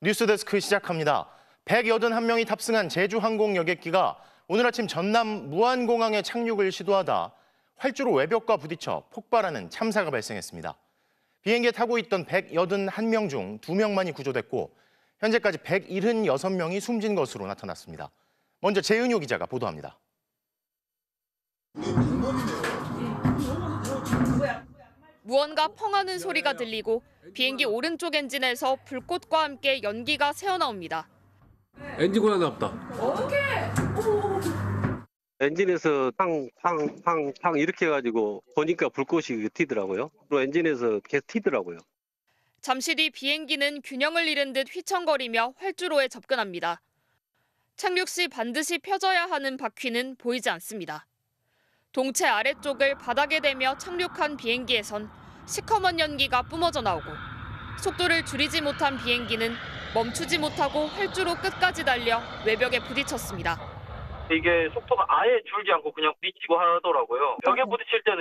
뉴스데스크 시작합니다. 181명이 탑승한 제주항공 여객기가 오늘 아침 전남 무안공항에 착륙을 시도하다 활주로 외벽과 부딪혀 폭발하는 참사가 발생했습니다. 비행기에 타고 있던 181명 중 2명만이 구조됐고 현재까지 176명이 숨진 것으로 나타났습니다. 먼저 재은효 기자가 보도합니다. 무언가 펑하는 소리가 들리고 비행기 오른쪽 엔진에서 불꽃과 함께 연기가 새어나옵니다. 엔진 고장 났다. 어떻게? 엔진에서 팡 이렇게 해가지고 보니까 불꽃이 튀더라고요. 그리고 엔진에서 계속 튀더라고요. 잠시 뒤 비행기는 균형을 잃은 듯 휘청거리며 활주로에 접근합니다. 착륙 시 반드시 펴져야 하는 바퀴는 보이지 않습니다. 동체 아래쪽을 바닥에 대며 착륙한 비행기에선 시커먼 연기가 뿜어져 나오고 속도를 줄이지 못한 비행기는 멈추지 못하고 활주로 끝까지 달려 외벽에 부딪혔습니다. 이게 속도가 아예 줄지 않고 그냥 부딪히고 하더라고요. 벽에 부딪힐 때는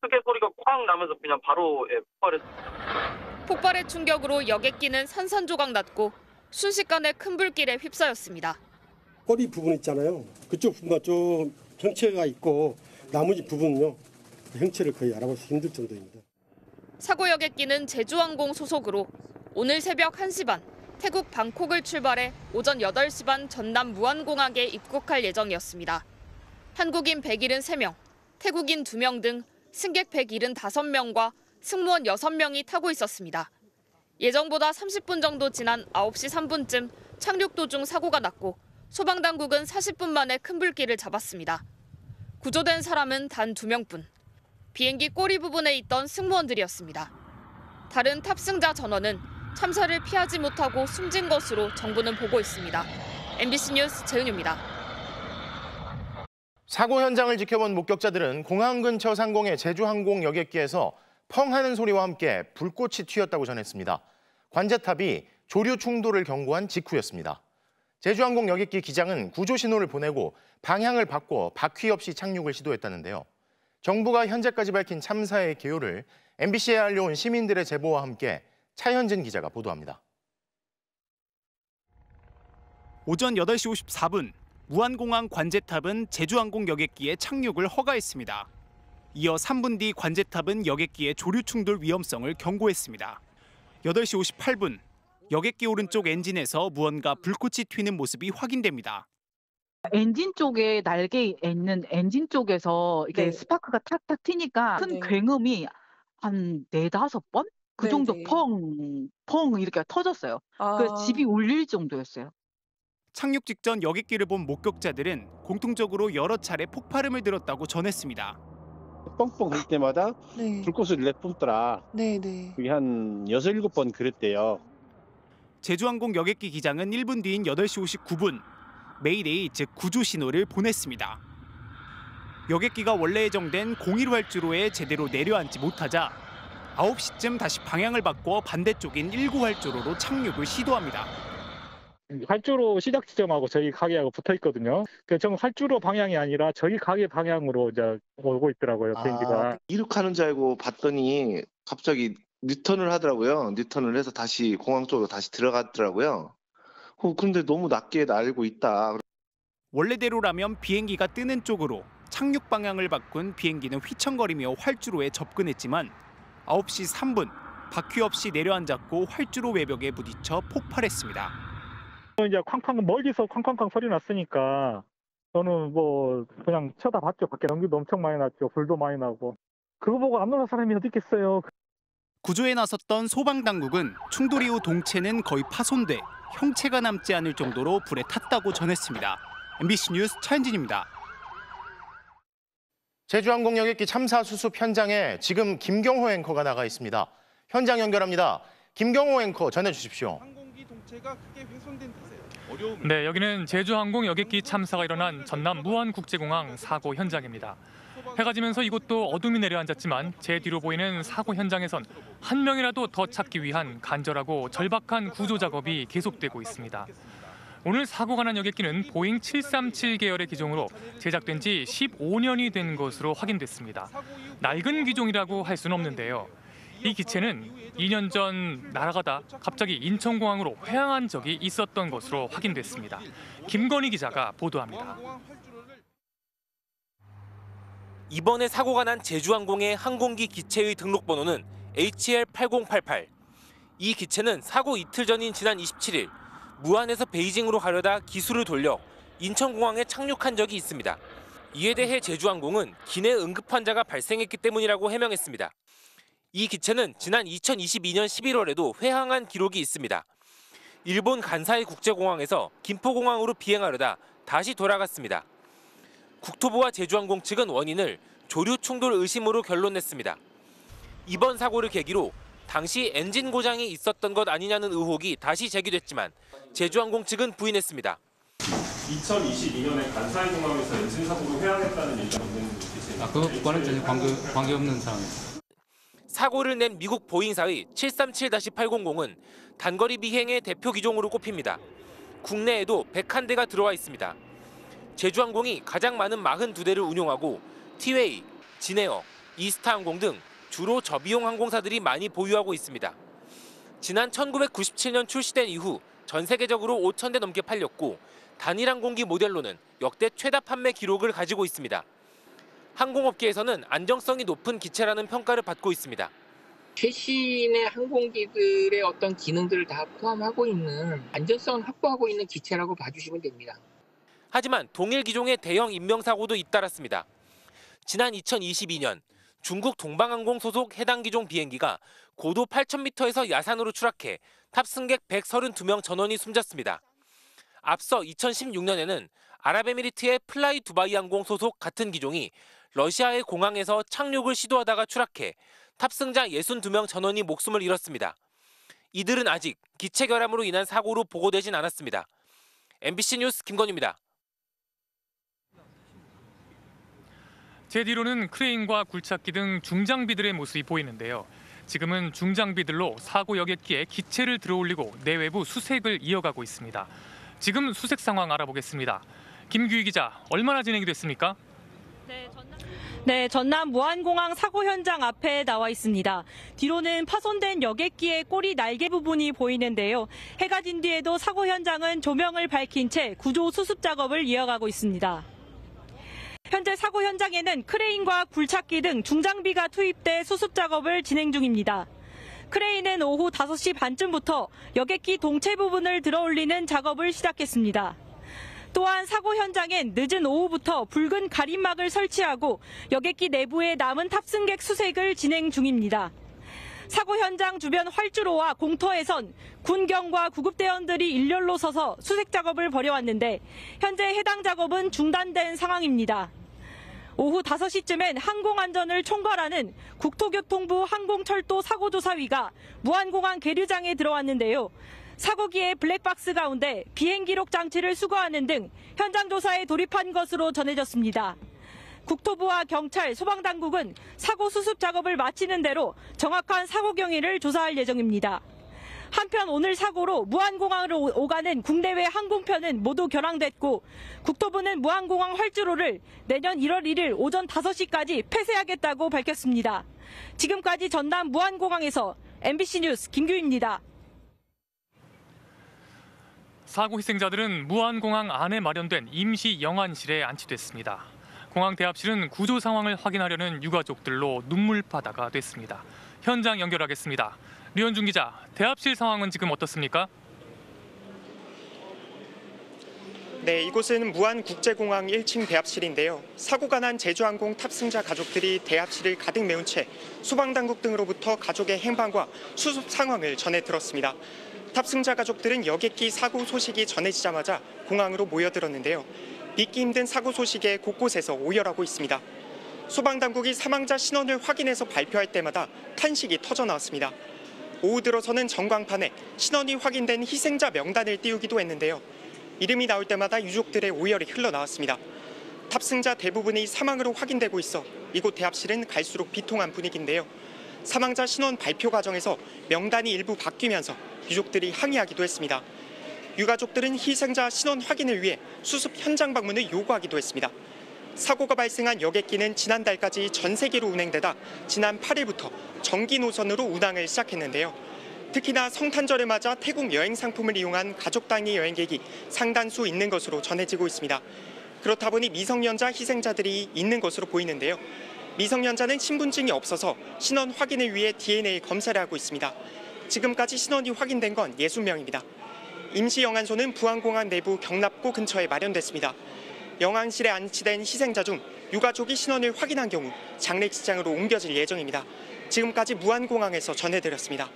크게 소리가 쾅 나면서 그냥 바로 폭발했습니다. 폭발의 충격으로 여객기는 산산조각 났고 순식간에 큰 불길에 휩싸였습니다. 꼬리 부분 있잖아요. 그쪽 부분만 좀 형체가 있고 나머지 부분은요. 형체를 거의 알아보기 힘들 정도입니다. 사고 여객기는 제주항공 소속으로 오늘 새벽 1시 반 태국 방콕을 출발해 오전 8시 반 전남 무안공항에 입국할 예정이었습니다. 한국인 173명, 태국인 2명 등 승객 175명과 승무원 6명이 타고 있었습니다. 예정보다 30분 정도 지난 9시 3분쯤 착륙 도중 사고가 났고 소방당국은 40분 만에 큰 불길을 잡았습니다. 구조된 사람은 단 2명뿐. 비행기 꼬리 부분에 있던 승무원들이었습니다. 다른 탑승자 전원은 참사를 피하지 못하고 숨진 것으로 정부는 보고 있습니다. MBC 뉴스 재은유입니다. 사고 현장을 지켜본 목격자들은 공항 근처 상공의 제주항공 여객기에서 펑 하는 소리와 함께 불꽃이 튀었다고 전했습니다. 관제탑이 조류 충돌을 경고한 직후였습니다. 제주항공 여객기 기장은 구조 신호를 보내고 방향을 바꿔 바퀴 없이 착륙을 시도했다는데요. 정부가 현재까지 밝힌 참사의 개요를 MBC에 알려온 시민들의 제보와 함께 차현진 기자가 보도합니다. 오전 8시 54분 무안공항 관제탑은 제주항공 여객기의 착륙을 허가했습니다. 이어 3분 뒤 관제탑은 여객기의 조류 충돌 위험성을 경고했습니다. 8시 58분 여객기 오른쪽 엔진에서 무언가 불꽃이 튀는 모습이 확인됩니다. 엔진 쪽에 날개에 있는 엔진 쪽에서 이게 스파크가 탁탁 튀니까 큰 굉음이 한 4-5번? 그 정도 펑 이렇게 터졌어요. 그래서 집이 울릴 정도였어요. 착륙 직전 여객기를 본 목격자들은 공통적으로 여러 차례 폭발음을 들었다고 전했습니다. 뻥뻥 할 때마다 불꽃을 내뿜더라. 그게 한 6-7번 그랬대요. 제주항공 여객기 기장은 1분 뒤인 8시 59분 메이데이 즉 구조 신호를 보냈습니다. 여객기가 원래 예정된 01 활주로에 제대로 내려앉지 못하자 9시쯤 다시 방향을 바꿔 반대쪽인 19 활주로로 착륙을 시도합니다. 활주로 시작 지점하고 저희 가게하고 붙어 있거든요. 저 활주로 방향이 아니라 저희 가게 방향으로 이제 오고 있더라고요, 비행기가. 이륙하는 줄 알고 봤더니 갑자기 뉴턴을 하더라고요. 뉴턴을 해서 다시 공항 쪽으로 다시 들어갔더라고요. 그런데 너무 낮게 날고 있다. 원래대로라면 비행기가 뜨는 쪽으로 착륙 방향을 바꾼 비행기는 휘청거리며 활주로에 접근했지만 9시 3분 바퀴 없이 내려앉았고 활주로 외벽에 부딪혀 폭발했습니다. 이제 쾅쾅 멀리서 쾅쾅쾅 소리 났으니까 저는 뭐 그냥 쳐다봤죠. 밖에 연기도 엄청 많이 났죠. 불도 많이 나고. 그거 보고 안 놀란 사람이 어디 있겠어요. 구조에 나섰던 소방당국은 충돌 이후 동체는 거의 파손돼 형체가 남지 않을 정도로 불에 탔다고 전했습니다. MBC 뉴스 차현진입니다. 제주항공 여객기 참사 수습 현장에 지금 김경호 앵커가 나가 있습니다. 현장 연결합니다. 김경호 앵커 전해주십시오. 항공기 동체가 크게 훼손된 탓에 네, 여기는 제주항공 여객기 참사가 일어난 전남 무안국제공항 사고 현장입니다. 해가 지면서 이곳도 어둠이 내려앉았지만 제 뒤로 보이는 사고 현장에선 한 명이라도 더 찾기 위한 간절하고 절박한 구조 작업이 계속되고 있습니다. 오늘 사고가 난 여객기는 보잉 737 계열의 기종으로 제작된 지 15년이 된 것으로 확인됐습니다. 낡은 기종이라고 할 수는 없는데요. 이 기체는 2년 전 날아가다 갑자기 인천공항으로 회항한 적이 있었던 것으로 확인됐습니다. 김건희 기자가 보도합니다. 이번에 사고가 난 제주항공의 항공기 기체의 등록번호는 HL8088. 이 기체는 사고 이틀 전인 지난 27일 무안에서 베이징으로 가려다 기수를 돌려 인천공항에 착륙한 적이 있습니다. 이에 대해 제주항공은 기내 응급 환자가 발생했기 때문이라고 해명했습니다. 이 기체는 지난 2022년 11월에도 회항한 기록이 있습니다. 일본 간사이 국제공항에서 김포공항으로 비행하려다 다시 돌아갔습니다. 국토부와 제주항공 측은 원인을 조류 충돌 의심으로 결론냈습니다. 이번 사고를 계기로 당시 엔진 고장이 있었던 것 아니냐는 의혹이 다시 제기됐지만 제주항공 측은 부인했습니다. 2022년에 간사이 공항에서 엔진 사고로 회항했다는 얘기가 있는 기체입니다. 그거는 전혀 관계없는 상황입니다. 사고를 낸 미국 보잉사의 737-800은 단거리 비행의 대표 기종으로 꼽힙니다. 국내에도 101대가 들어와 있습니다. 제주항공이 가장 많은 42대를 운용하고 티웨이, 진에어, 이스타항공 등 주로 저비용 항공사들이 많이 보유하고 있습니다. 지난 1997년 출시된 이후 전 세계적으로 5,000대 넘게 팔렸고 단일 항공기 모델로는 역대 최다 판매 기록을 가지고 있습니다. 항공업계에서는 안정성이 높은 기체라는 평가를 받고 있습니다. 최신의 항공기들의 어떤 기능들을 다 포함하고 있는 안전성을 확보하고 있는 기체라고 봐주시면 됩니다. 하지만 동일 기종의 대형 인명사고도 잇따랐습니다. 지난 2022년 중국 동방항공 소속 해당 기종 비행기가 고도 8,000m에서 야산으로 추락해 탑승객 132명 전원이 숨졌습니다. 앞서 2016년에는 아랍에미리트의 플라이 두바이 항공 소속 같은 기종이 러시아의 공항에서 착륙을 시도하다가 추락해 탑승자 62명 전원이 목숨을 잃었습니다. 이들은 아직 기체 결함으로 인한 사고로 보고되진 않았습니다. MBC 뉴스 김건희입니다. 제 뒤로는 크레인과 굴착기 등 중장비들의 모습이 보이는데요. 지금은 중장비들로 사고 여객기에 기체를 들어올리고 내외부 수색을 이어가고 있습니다. 지금 수색 상황 알아보겠습니다. 김규희 기자, 얼마나 진행이 됐습니까? 네, 전남 무안공항 사고 현장 앞에 나와 있습니다. 뒤로는 파손된 여객기의 꼬리 날개 부분이 보이는데요. 해가 진 뒤에도 사고 현장은 조명을 밝힌 채 구조 수습 작업을 이어가고 있습니다. 현재 사고 현장에는 크레인과 굴착기 등 중장비가 투입돼 수습 작업을 진행 중입니다. 크레인은 오후 5시 반쯤부터 여객기 동체 부분을 들어올리는 작업을 시작했습니다. 또한 사고 현장엔 늦은 오후부터 붉은 가림막을 설치하고 여객기 내부의 남은 탑승객 수색을 진행 중입니다. 사고 현장 주변 활주로와 공터에선 군경과 구급대원들이 일렬로 서서 수색 작업을 벌여왔는데 현재 해당 작업은 중단된 상황입니다. 오후 5시쯤엔 항공안전을 총괄하는 국토교통부 항공철도 사고조사위가 무안공항 계류장에 들어왔는데요. 사고기의 블랙박스 가운데 비행 기록 장치를 수거하는 등 현장 조사에 돌입한 것으로 전해졌습니다. 국토부와 경찰, 소방당국은 사고 수습 작업을 마치는 대로 정확한 사고 경위를 조사할 예정입니다. 한편 오늘 사고로 무안공항으로 오가는 국내외 항공편은 모두 결항됐고 국토부는 무안공항 활주로를 내년 1월 1일 오전 5시까지 폐쇄하겠다고 밝혔습니다. 지금까지 전남 무안공항에서 MBC 뉴스 김규희입니다. 사고 희생자들은 무안공항 안에 마련된 임시 영안실에 안치됐습니다. 공항 대합실은 구조 상황을 확인하려는 유가족들로 눈물바다가 됐습니다. 현장 연결하겠습니다. 류현중 기자, 대합실 상황은 지금 어떻습니까? 네, 이곳은 무안국제공항 1층 대합실인데요. 사고가 난 제주항공 탑승자 가족들이 대합실을 가득 메운 채 소방당국 등으로부터 가족의 행방과 수습 상황을 전해 들었습니다. 탑승자 가족들은 여객기 사고 소식이 전해지자마자 공항으로 모여들었는데요. 믿기 힘든 사고 소식에 곳곳에서 오열하고 있습니다. 소방당국이 사망자 신원을 확인해서 발표할 때마다 탄식이 터져나왔습니다. 오후 들어서는 전광판에 신원이 확인된 희생자 명단을 띄우기도 했는데요. 이름이 나올 때마다 유족들의 오열이 흘러나왔습니다. 탑승자 대부분이 사망으로 확인되고 있어 이곳 대합실은 갈수록 비통한 분위기인데요. 사망자 신원 발표 과정에서 명단이 일부 바뀌면서 유족들이 항의하기도 했습니다. 유가족들은 희생자 신원 확인을 위해 수습 현장 방문을 요구하기도 했습니다. 사고가 발생한 여객기는 지난달까지 전 세계로 운행되다 지난 8일부터 정기 노선으로 운항을 시작했는데요. 특히나 성탄절을 맞아 태국 여행 상품을 이용한 가족 단위 여행객이 상당수 있는 것으로 전해지고 있습니다. 그렇다 보니 미성년자 희생자들이 있는 것으로 보이는데요. 미성년자는 신분증이 없어서 신원 확인을 위해 DNA 검사를 하고 있습니다. 지금까지 신원이 확인된 건 60명입니다. 임시 영안소는 부안공항 내부 경납고 근처에 마련됐습니다. 영안실에 안치된 희생자 중 유가족이 신원을 확인한 경우 장례식장으로 옮겨질 예정입니다. 지금까지 무안공항에서 전해드렸습니다.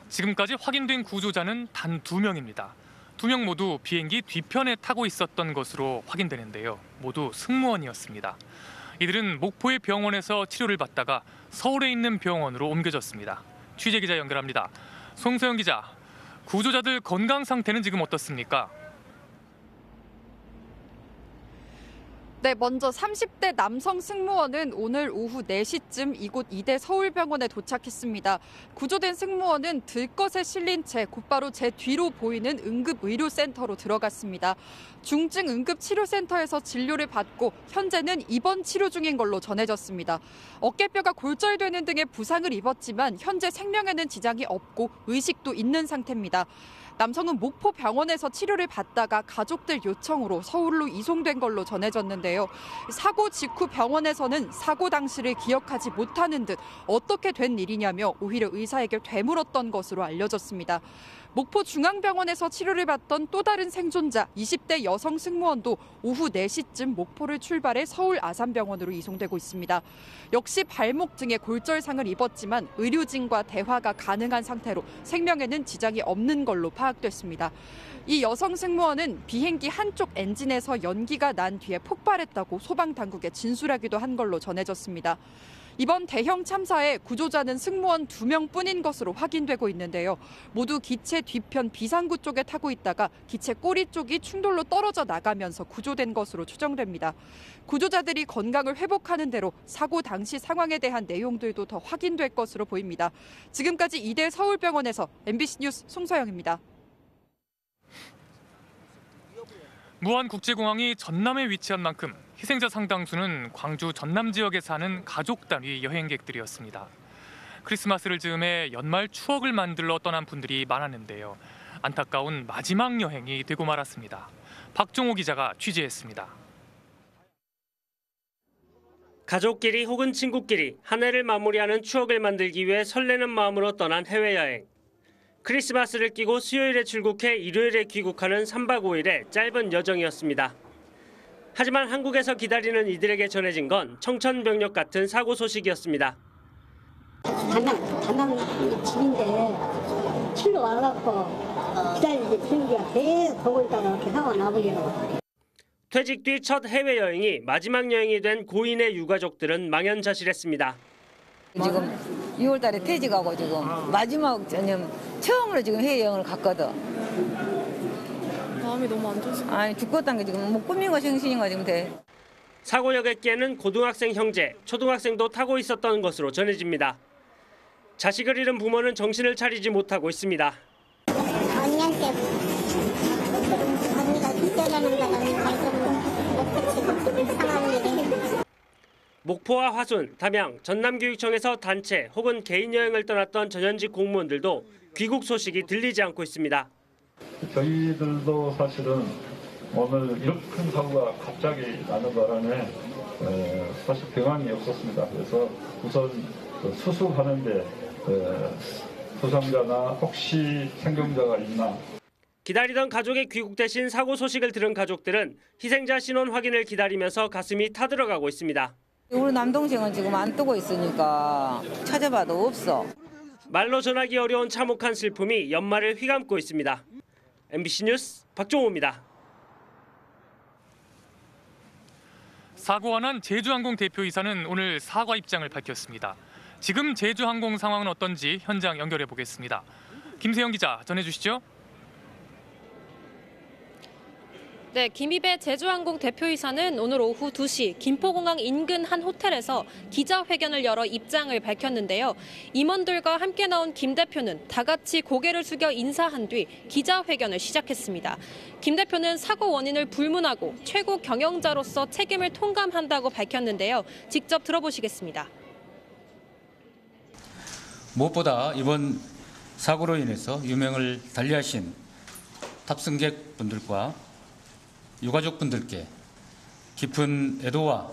지금까지 확인된 구조자는 단 2명입니다. 2명 모두 비행기 뒤편에 타고 있었던 것으로 확인되는데요. 모두 승무원이었습니다. 이들은 목포의 병원에서 치료를 받다가 서울에 있는 병원으로 옮겨졌습니다. 취재기자 연결합니다. 송소영 기자, 구조자들 건강 상태는 지금 어떻습니까? 네, 먼저 30대 남성 승무원은 오늘 오후 4시쯤 이곳 이대 서울병원에 도착했습니다. 구조된 승무원은 들것에 실린 채 곧바로 제 뒤로 보이는 응급의료센터로 들어갔습니다. 중증 응급치료센터에서 진료를 받고 현재는 입원 치료 중인 걸로 전해졌습니다. 어깨뼈가 골절되는 등의 부상을 입었지만 현재 생명에는 지장이 없고 의식도 있는 상태입니다. 남성은 목포 병원에서 치료를 받다가 가족들 요청으로 서울로 이송된 걸로 전해졌는데요. 사고 직후 병원에서는 사고 당시를 기억하지 못하는 듯 어떻게 된 일이냐며 오히려 의사에게 되물었던 것으로 알려졌습니다. 목포 중앙병원에서 치료를 받던 또 다른 생존자 20대 여성 승무원도 오후 4시쯤 목포를 출발해 서울 아산병원으로 이송되고 있습니다. 역시 발목 등에 골절상을 입었지만 의료진과 대화가 가능한 상태로 생명에는 지장이 없는 걸로 파악됐습니다. 이 여성 승무원은 비행기 한쪽 엔진에서 연기가 난 뒤에 폭발했다고 소방당국에 진술하기도 한 걸로 전해졌습니다. 이번 대형 참사에 구조자는 승무원 2명뿐인 것으로 확인되고 있는데요. 모두 기체 뒤편 비상구 쪽에 타고 있다가 기체 꼬리 쪽이 충돌로 떨어져 나가면서 구조된 것으로 추정됩니다. 구조자들이 건강을 회복하는 대로 사고 당시 상황에 대한 내용들도 더 확인될 것으로 보입니다. 지금까지 이대 서울병원에서 MBC 뉴스 송서영입니다. 무안국제공항이 전남에 위치한 만큼 희생자 상당수는 광주 전남 지역에 사는 가족 단위 여행객들이었습니다. 크리스마스를 즈음해 연말 추억을 만들러 떠난 분들이 많았는데요. 안타까운 마지막 여행이 되고 말았습니다. 박종호 기자가 취재했습니다. 가족끼리 혹은 친구끼리 한 해를 마무리하는 추억을 만들기 위해 설레는 마음으로 떠난 해외여행. 크리스마스를 끼고 수요일에 출국해 일요일에 귀국하는 3박 5일의 짧은 여정이었습니다. 하지만 한국에서 기다리는 이들에게 전해진 건 청천벽력 같은 사고 소식이었습니다. 전남 집인데 칠로 와갖고 기다리는데 비행기가 계속 보고 있다가 이렇게 사고가 나버리더라고요. 퇴직 뒤 첫 해외여행이 마지막 여행이 된 고인의 유가족들은 망연자실했습니다. 지금 6월 달에 퇴직하고 지금 마지막 처음으로 지금 해외여행을 갔거든. 마음이 너무 안 좋으시고. 아니 죽겠다는 게 지금 뭐 꿈인가 생신인가 지금 돼. 사고 여객기에는 고등학생 형제, 초등학생도 타고 있었던 것으로 전해집니다. 자식을 잃은 부모는 정신을 차리지 못하고 있습니다. 언니한테 언니가 기대하는 거는 목포와 화순, 담양, 전남교육청에서 단체 혹은 개인 여행을 떠났던 전현직 공무원들도 귀국 소식이 들리지 않고 있습니다. 저희들도 사실은 오늘 이렇게 큰 사고가 갑자기 나는 바람에 사실 병안이 없었습니다. 그래서 우선 수습하는데 부상자나 혹시 생존자가 있나. 기다리던 가족의 귀국 대신 사고 소식을 들은 가족들은 희생자 신원 확인을 기다리면서 가슴이 타들어가고 있습니다. 우리 남동생은 지금 안 뜨고 있으니까 찾아봐도 없어. 말로 전하기 어려운 참혹한 슬픔이 연말을 휘감고 있습니다. MBC 뉴스 박종호입니다. 사고가 난 제주항공 대표이사는 오늘 사과 입장을 밝혔습니다. 지금 제주항공 상황은 어떤지 현장 연결해 보겠습니다. 김세영 기자 전해주시죠. 네, 김입의 제주항공 대표이사는 오늘 오후 2시 김포공항 인근 한 호텔에서 기자회견을 열어 입장을 밝혔는데요. 임원들과 함께 나온 김 대표는 다 같이 고개를 숙여 인사한 뒤 기자회견을 시작했습니다. 김 대표는 사고 원인을 불문하고 최고 경영자로서 책임을 통감한다고 밝혔는데요. 직접 들어보시겠습니다. 무엇보다 이번 사고로 인해서 유명을 달리하신 탑승객분들과 유가족분들께 깊은 애도와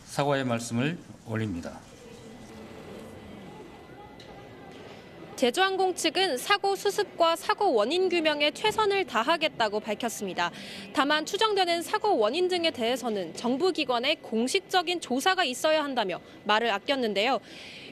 사과의 말씀을 올립니다. 제주항공 측은 사고 수습과 사고 원인 규명에 최선을 다하겠다고 밝혔습니다. 다만 추정되는 사고 원인 등에 대해서는 정부 기관의 공식적인 조사가 있어야 한다며 말을 아꼈는데요.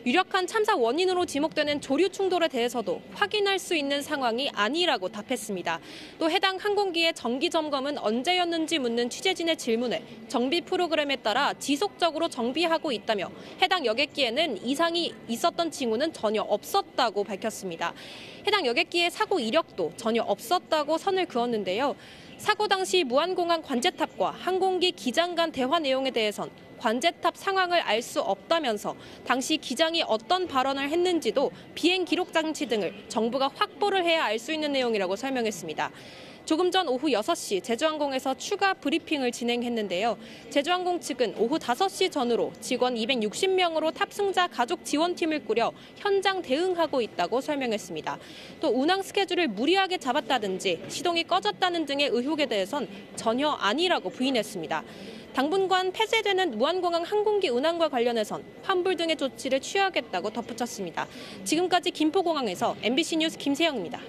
유력한 참사 원인으로 지목되는 조류 충돌에 대해서도 확인할 수 있는 상황이 아니라고 답했습니다. 또 해당 항공기의 정기 점검은 언제였는지 묻는 취재진의 질문에 정비 프로그램에 따라 지속적으로 정비하고 있다며 해당 여객기에는 이상이 있었던 징후는 전혀 없었다고 밝혔습니다. 해당 여객기의 사고 이력도 전혀 없었다고 선을 그었는데요. 사고 당시 무안공항 관제탑과 항공기 기장 간 대화 내용에 대해선 관제탑 상황을 알 수 없다면서 당시 기장이 어떤 발언을 했는지도 비행 기록 장치 등을 정부가 확보를 해야 알 수 있는 내용이라고 설명했습니다. 조금 전 오후 6시 제주항공에서 추가 브리핑을 진행했는데요. 제주항공 측은 오후 5시 전후로 직원 260명으로 탑승자 가족 지원팀을 꾸려 현장 대응하고 있다고 설명했습니다. 또 운항 스케줄을 무리하게 잡았다든지 시동이 꺼졌다는 등의 의혹에 대해선 전혀 아니라고 부인했습니다. 당분간 폐쇄되는 무안공항 항공기 운항과 관련해선 환불 등의 조치를 취하겠다고 덧붙였습니다. 지금까지 김포공항에서 MBC 뉴스 김세영입니다.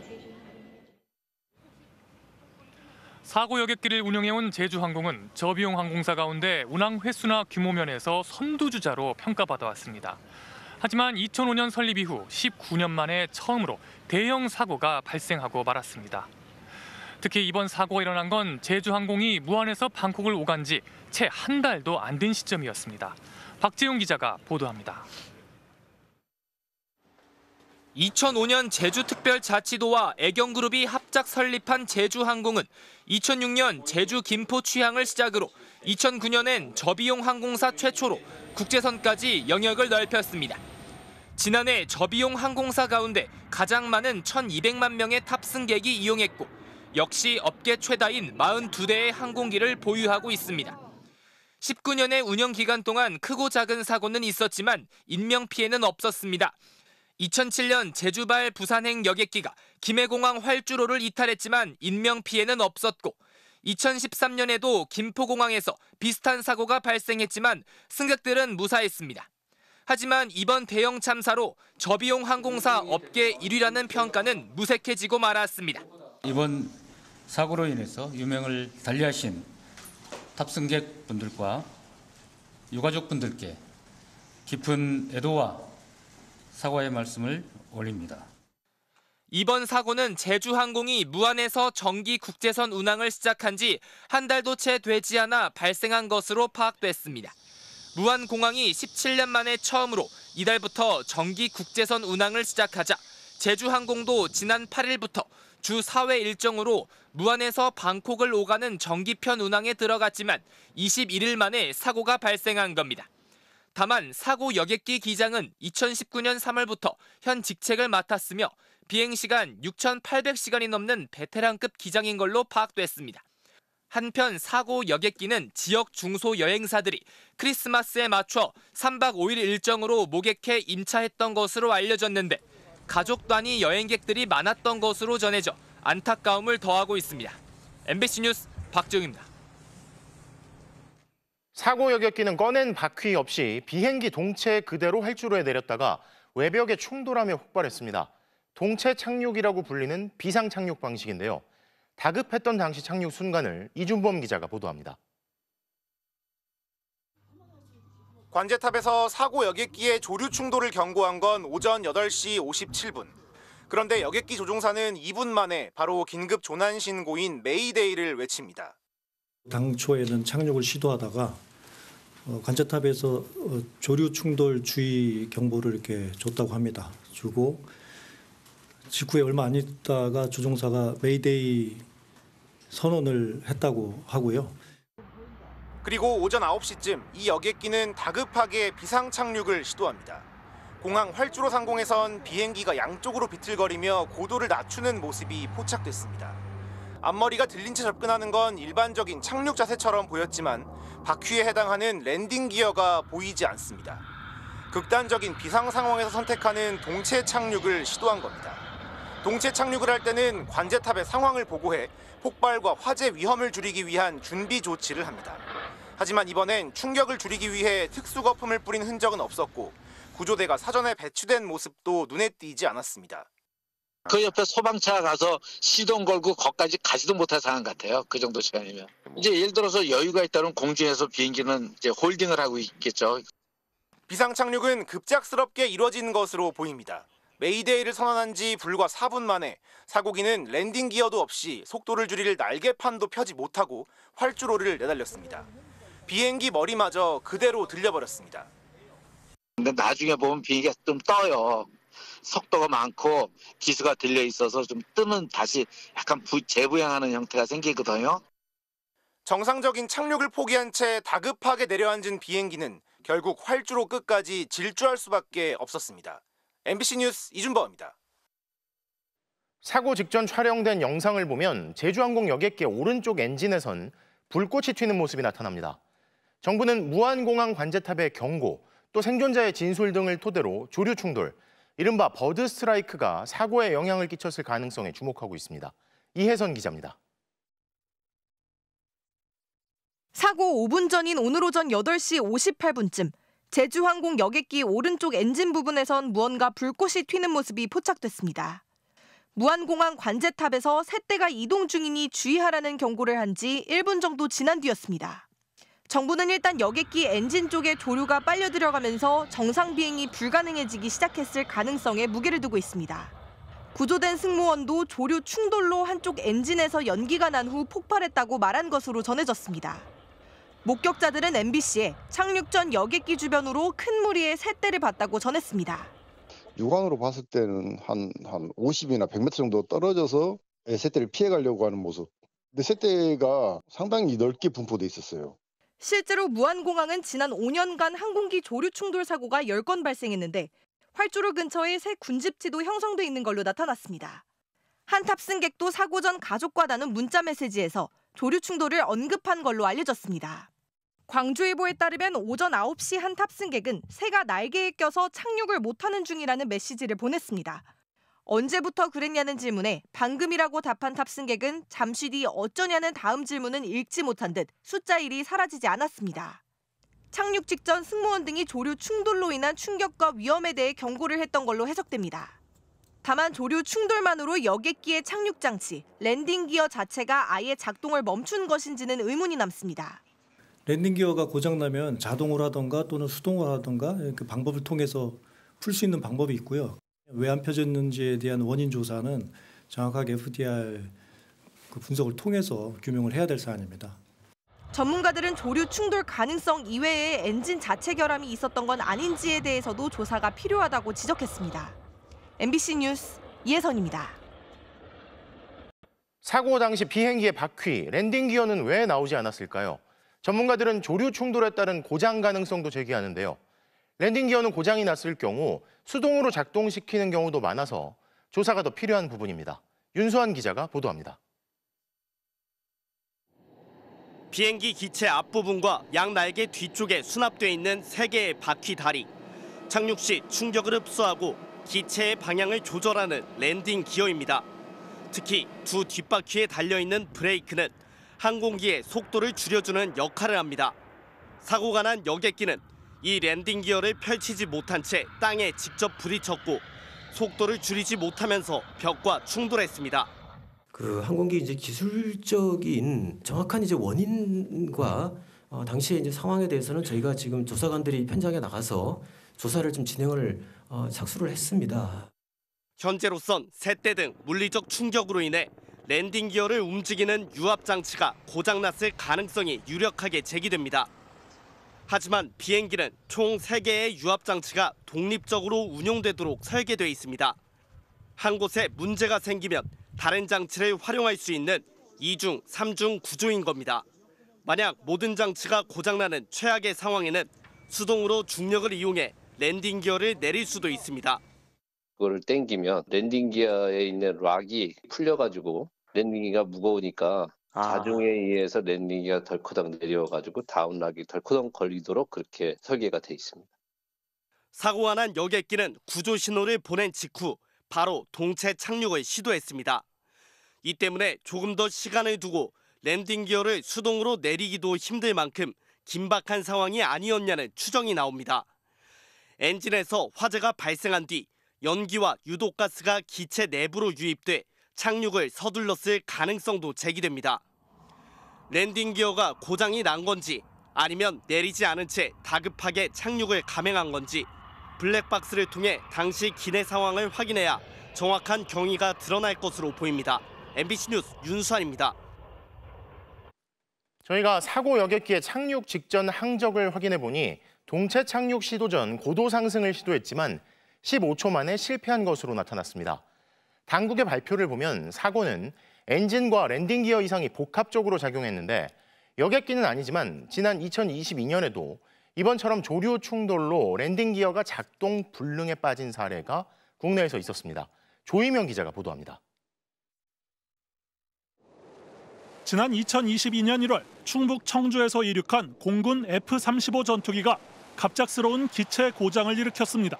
사고 여객기를 운영해온 제주항공은 저비용 항공사 가운데 운항 횟수나 규모 면에서 선두주자로 평가받아 왔습니다. 하지만 2005년 설립 이후 19년 만에 처음으로 대형 사고가 발생하고 말았습니다. 특히 이번 사고가 일어난 건 제주항공이 무안에서 방콕을 오간 지 채 한 달도 안 된 시점이었습니다. 박재용 기자가 보도합니다. 2005년 제주특별자치도와 애경그룹이 합작 설립한 제주항공은 2006년 제주 김포 취항을 시작으로 2009년엔 저비용 항공사 최초로 국제선까지 영역을 넓혔습니다. 지난해 저비용 항공사 가운데 가장 많은 1,200만 명의 탑승객이 이용했고 역시 업계 최다인 42대의 항공기를 보유하고 있습니다. 19년의 운영 기간 동안 크고 작은 사고는 있었지만 인명피해는 없었습니다. 2007년 제주발 부산행 여객기가 김해공항 활주로를 이탈했지만 인명피해는 없었고 2013년에도 김포공항에서 비슷한 사고가 발생했지만 승객들은 무사했습니다. 하지만 이번 대형 참사로 저비용 항공사 업계 1위라는 평가는 무색해지고 말았습니다. 이번 사고로 인해서 유명을 달리하신 탑승객분들과 유가족분들께 깊은 애도와 사과의 말씀을 올립니다. 이번 사고는 제주항공이 무안에서 정기 국제선 운항을 시작한 지 한 달도 채 되지 않아 발생한 것으로 파악됐습니다. 무안공항이 17년 만에 처음으로 이달부터 정기 국제선 운항을 시작하자 제주항공도 지난 8일부터 주 4회 일정으로 무안에서 방콕을 오가는 정기편 운항에 들어갔지만 21일 만에 사고가 발생한 겁니다. 다만 사고 여객기 기장은 2019년 3월부터 현 직책을 맡았으며 비행시간 6,800시간이 넘는 베테랑급 기장인 걸로 파악됐습니다. 한편 사고 여객기는 지역 중소여행사들이 크리스마스에 맞춰 3박 5일 일정으로 모객해 임차했던 것으로 알려졌는데 가족 단위 여행객들이 많았던 것으로 전해져 안타까움을 더하고 있습니다. MBC 뉴스 박정입니다. 사고 여객기는 꺼낸 바퀴 없이 비행기 동체 그대로 활주로에 내렸다가 외벽에 충돌하며 폭발했습니다. 동체 착륙이라고 불리는 비상 착륙 방식인데요. 다급했던 당시 착륙 순간을 이준범 기자가 보도합니다. 관제탑에서 사고 여객기의 조류 충돌을 경고한 건 오전 8시 57분. 그런데 여객기 조종사는 2분 만에 바로 긴급 조난 신고인 메이데이를 외칩니다. 당초에는 착륙을 시도하다가 관제탑에서 조류 충돌 주의 경보를 이렇게 줬다고 합니다. 주고 직후에 얼마 안 있다가 조종사가 메이데이 선언을 했다고 하고요. 그리고 오전 9시쯤 이 여객기는 다급하게 비상 착륙을 시도합니다. 공항 활주로 상공에선 비행기가 양쪽으로 비틀거리며 고도를 낮추는 모습이 포착됐습니다. 앞머리가 들린 채 접근하는 건 일반적인 착륙 자세처럼 보였지만 바퀴에 해당하는 랜딩 기어가 보이지 않습니다. 극단적인 비상 상황에서 선택하는 동체 착륙을 시도한 겁니다. 동체 착륙을 할 때는 관제탑의 상황을 보고해 폭발과 화재 위험을 줄이기 위한 준비 조치를 합니다. 하지만 이번엔 충격을 줄이기 위해 특수 거품을 뿌린 흔적은 없었고 구조대가 사전에 배치된 모습도 눈에 띄지 않았습니다. 그 옆에 소방차가 가서 시동 걸고 거기까지 가지도 못할 상황 같아요. 그 정도 시간이면. 이제 예를 들어서 여유가 있다면 공중에서 비행기는 이제 홀딩을 하고 있겠죠. 비상 착륙은 급작스럽게 이뤄진 것으로 보입니다. 메이데이를 선언한 지 불과 4분 만에 사고기는 랜딩 기어도 없이 속도를 줄일 날개판도 펴지 못하고 활주로를 내달렸습니다. 비행기 머리마저 그대로 들려버렸습니다. 근데 나중에 보면 비행기가 좀 떠요. 속도가 많고 기수가 들려 있어서 좀 뜨면 다시 약간 재부양하는 형태가 생기거든요. 정상적인 착륙을 포기한 채 다급하게 내려앉은 비행기는 결국 활주로 끝까지 질주할 수밖에 없었습니다. MBC 뉴스 이준범입니다. 사고 직전 촬영된 영상을 보면 제주항공 여객기 오른쪽 엔진에선 불꽃이 튀는 모습이 나타납니다. 정부는 무안공항 관제탑의 경고, 또 생존자의 진술 등을 토대로 조류 충돌, 이른바 버드 스트라이크가 사고에 영향을 끼쳤을 가능성에 주목하고 있습니다. 이혜선 기자입니다. 사고 5분 전인 오늘 오전 8시 58분쯤 제주항공 여객기 오른쪽 엔진 부분에선 무언가 불꽃이 튀는 모습이 포착됐습니다. 무안공항 관제탑에서 세 대가 이동 중이니 주의하라는 경고를 한 지 1분 정도 지난 뒤였습니다. 정부는 일단 여객기 엔진 쪽에 조류가 빨려 들어가면서 정상 비행이 불가능해지기 시작했을 가능성에 무게를 두고 있습니다. 구조된 승무원도 조류 충돌로 한쪽 엔진에서 연기가 난 후 폭발했다고 말한 것으로 전해졌습니다. 목격자들은 MBC에 착륙 전 여객기 주변으로 큰 무리의 세 대를 봤다고 전했습니다. 육안으로 봤을 때는 한 50이나 100m 정도 떨어져서 세 대를 피해가려고 하는 모습. 근데 세 대가 상당히 넓게 분포돼 있었어요. 실제로 무안공항은 지난 5년간 항공기 조류 충돌 사고가 10건 발생했는데 활주로 근처에 새 군집지도 형성돼 있는 걸로 나타났습니다. 한 탑승객도 사고 전 가족과 나눈 문자 메시지에서 조류 충돌을 언급한 걸로 알려졌습니다. 광주일보에 따르면 오전 9시 한 탑승객은 새가 날개에 껴서 착륙을 못하는 중이라는 메시지를 보냈습니다. 언제부터 그랬냐는 질문에 방금이라고 답한 탑승객은 잠시 뒤 어쩌냐는 다음 질문은 읽지 못한 듯 숫자 1이 사라지지 않았습니다. 착륙 직전 승무원 등이 조류 충돌로 인한 충격과 위험에 대해 경고를 했던 걸로 해석됩니다. 다만 조류 충돌만으로 여객기의 착륙 장치, 랜딩 기어 자체가 아예 작동을 멈춘 것인지는 의문이 남습니다. 랜딩 기어가 고장나면 자동으로 하던가 또는 수동으로 하던가 그 방법을 통해서 풀 수 있는 방법이 있고요. 왜 안 펴졌는지에 대한 원인 조사는 정확하게 FDR 분석을 통해서 규명을 해야 될 사안입니다. 전문가들은 조류 충돌 가능성 이외에 엔진 자체 결함이 있었던 건 아닌지에 대해서도 조사가 필요하다고 지적했습니다. MBC 뉴스 이혜선입니다. 사고 당시 비행기의 바퀴, 랜딩 기어는 왜 나오지 않았을까요? 전문가들은 조류 충돌에 따른 고장 가능성도 제기하는데요. 랜딩 기어는 고장이 났을 경우 수동으로 작동시키는 경우도 많아서 조사가 더 필요한 부분입니다. 윤수환 기자가 보도합니다. 비행기 기체 앞부분과 양날개 뒤쪽에 수납돼 있는 3개의 바퀴 다리. 착륙 시 충격을 흡수하고 기체의 방향을 조절하는 랜딩 기어입니다. 특히 두 뒷바퀴에 달려있는 브레이크는 항공기의 속도를 줄여주는 역할을 합니다. 사고가 난 여객기는 이 랜딩 기어를 펼치지 못한 채 땅에 직접 부딪혔고 속도를 줄이지 못하면서 벽과 충돌했습니다. 그 항공기 이제 기술적인 정확한 이제 원인과 당시의 이제 상황에 대해서는 저희가 지금 조사관들이 현장에 나가서 조사를 좀 진행을 착수를 했습니다. 현재로선 셋대 등 물리적 충격으로 인해 랜딩 기어를 움직이는 유압 장치가 고장났을 가능성이 유력하게 제기됩니다. 하지만 비행기는 총 3개의 유압 장치가 독립적으로 운용되도록 설계돼 있습니다. 한 곳에 문제가 생기면 다른 장치를 활용할 수 있는 2중, 3중 구조인 겁니다. 만약 모든 장치가 고장나는 최악의 상황에는 수동으로 중력을 이용해 랜딩 기어를 내릴 수도 있습니다. 그거를 당기면 랜딩 기어에 있는 락이 풀려가지고 랜딩 기어가 무거우니까 자중에 의해서 랜딩 기어가 덜커덩 내려가지고 다운 락이 덜커덩 걸리도록 그렇게 설계가 돼 있습니다. 사고가 난 여객기는 구조 신호를 보낸 직후 바로 동체 착륙을 시도했습니다. 이 때문에 조금 더 시간을 두고 랜딩 기어를 수동으로 내리기도 힘들 만큼 긴박한 상황이 아니었냐는 추정이 나옵니다. 엔진에서 화재가 발생한 뒤 연기와 유독가스가 기체 내부로 유입돼 착륙을 서둘렀을 가능성도 제기됩니다. 랜딩 기어가 고장이 난 건지 아니면 내리지 않은 채 다급하게 착륙을 감행한 건지 블랙박스를 통해 당시 기내 상황을 확인해야 정확한 경위가 드러날 것으로 보입니다. MBC 뉴스 윤수환입니다. 저희가 사고 여객기의 착륙 직전 항적을 확인해 보니 동체 착륙 시도 전 고도 상승을 시도했지만 15초 만에 실패한 것으로 나타났습니다. 당국의 발표를 보면 사고는 엔진과 랜딩 기어 이상이 복합적으로 작용했는데 여객기는 아니지만 지난 2022년에도 이번처럼 조류 충돌로 랜딩 기어가 작동 불능에 빠진 사례가 국내에서 있었습니다. 조희명 기자가 보도합니다. 지난 2022년 1월 충북 청주에서 이륙한 공군 F-35 전투기가 갑작스러운 기체 고장을 일으켰습니다.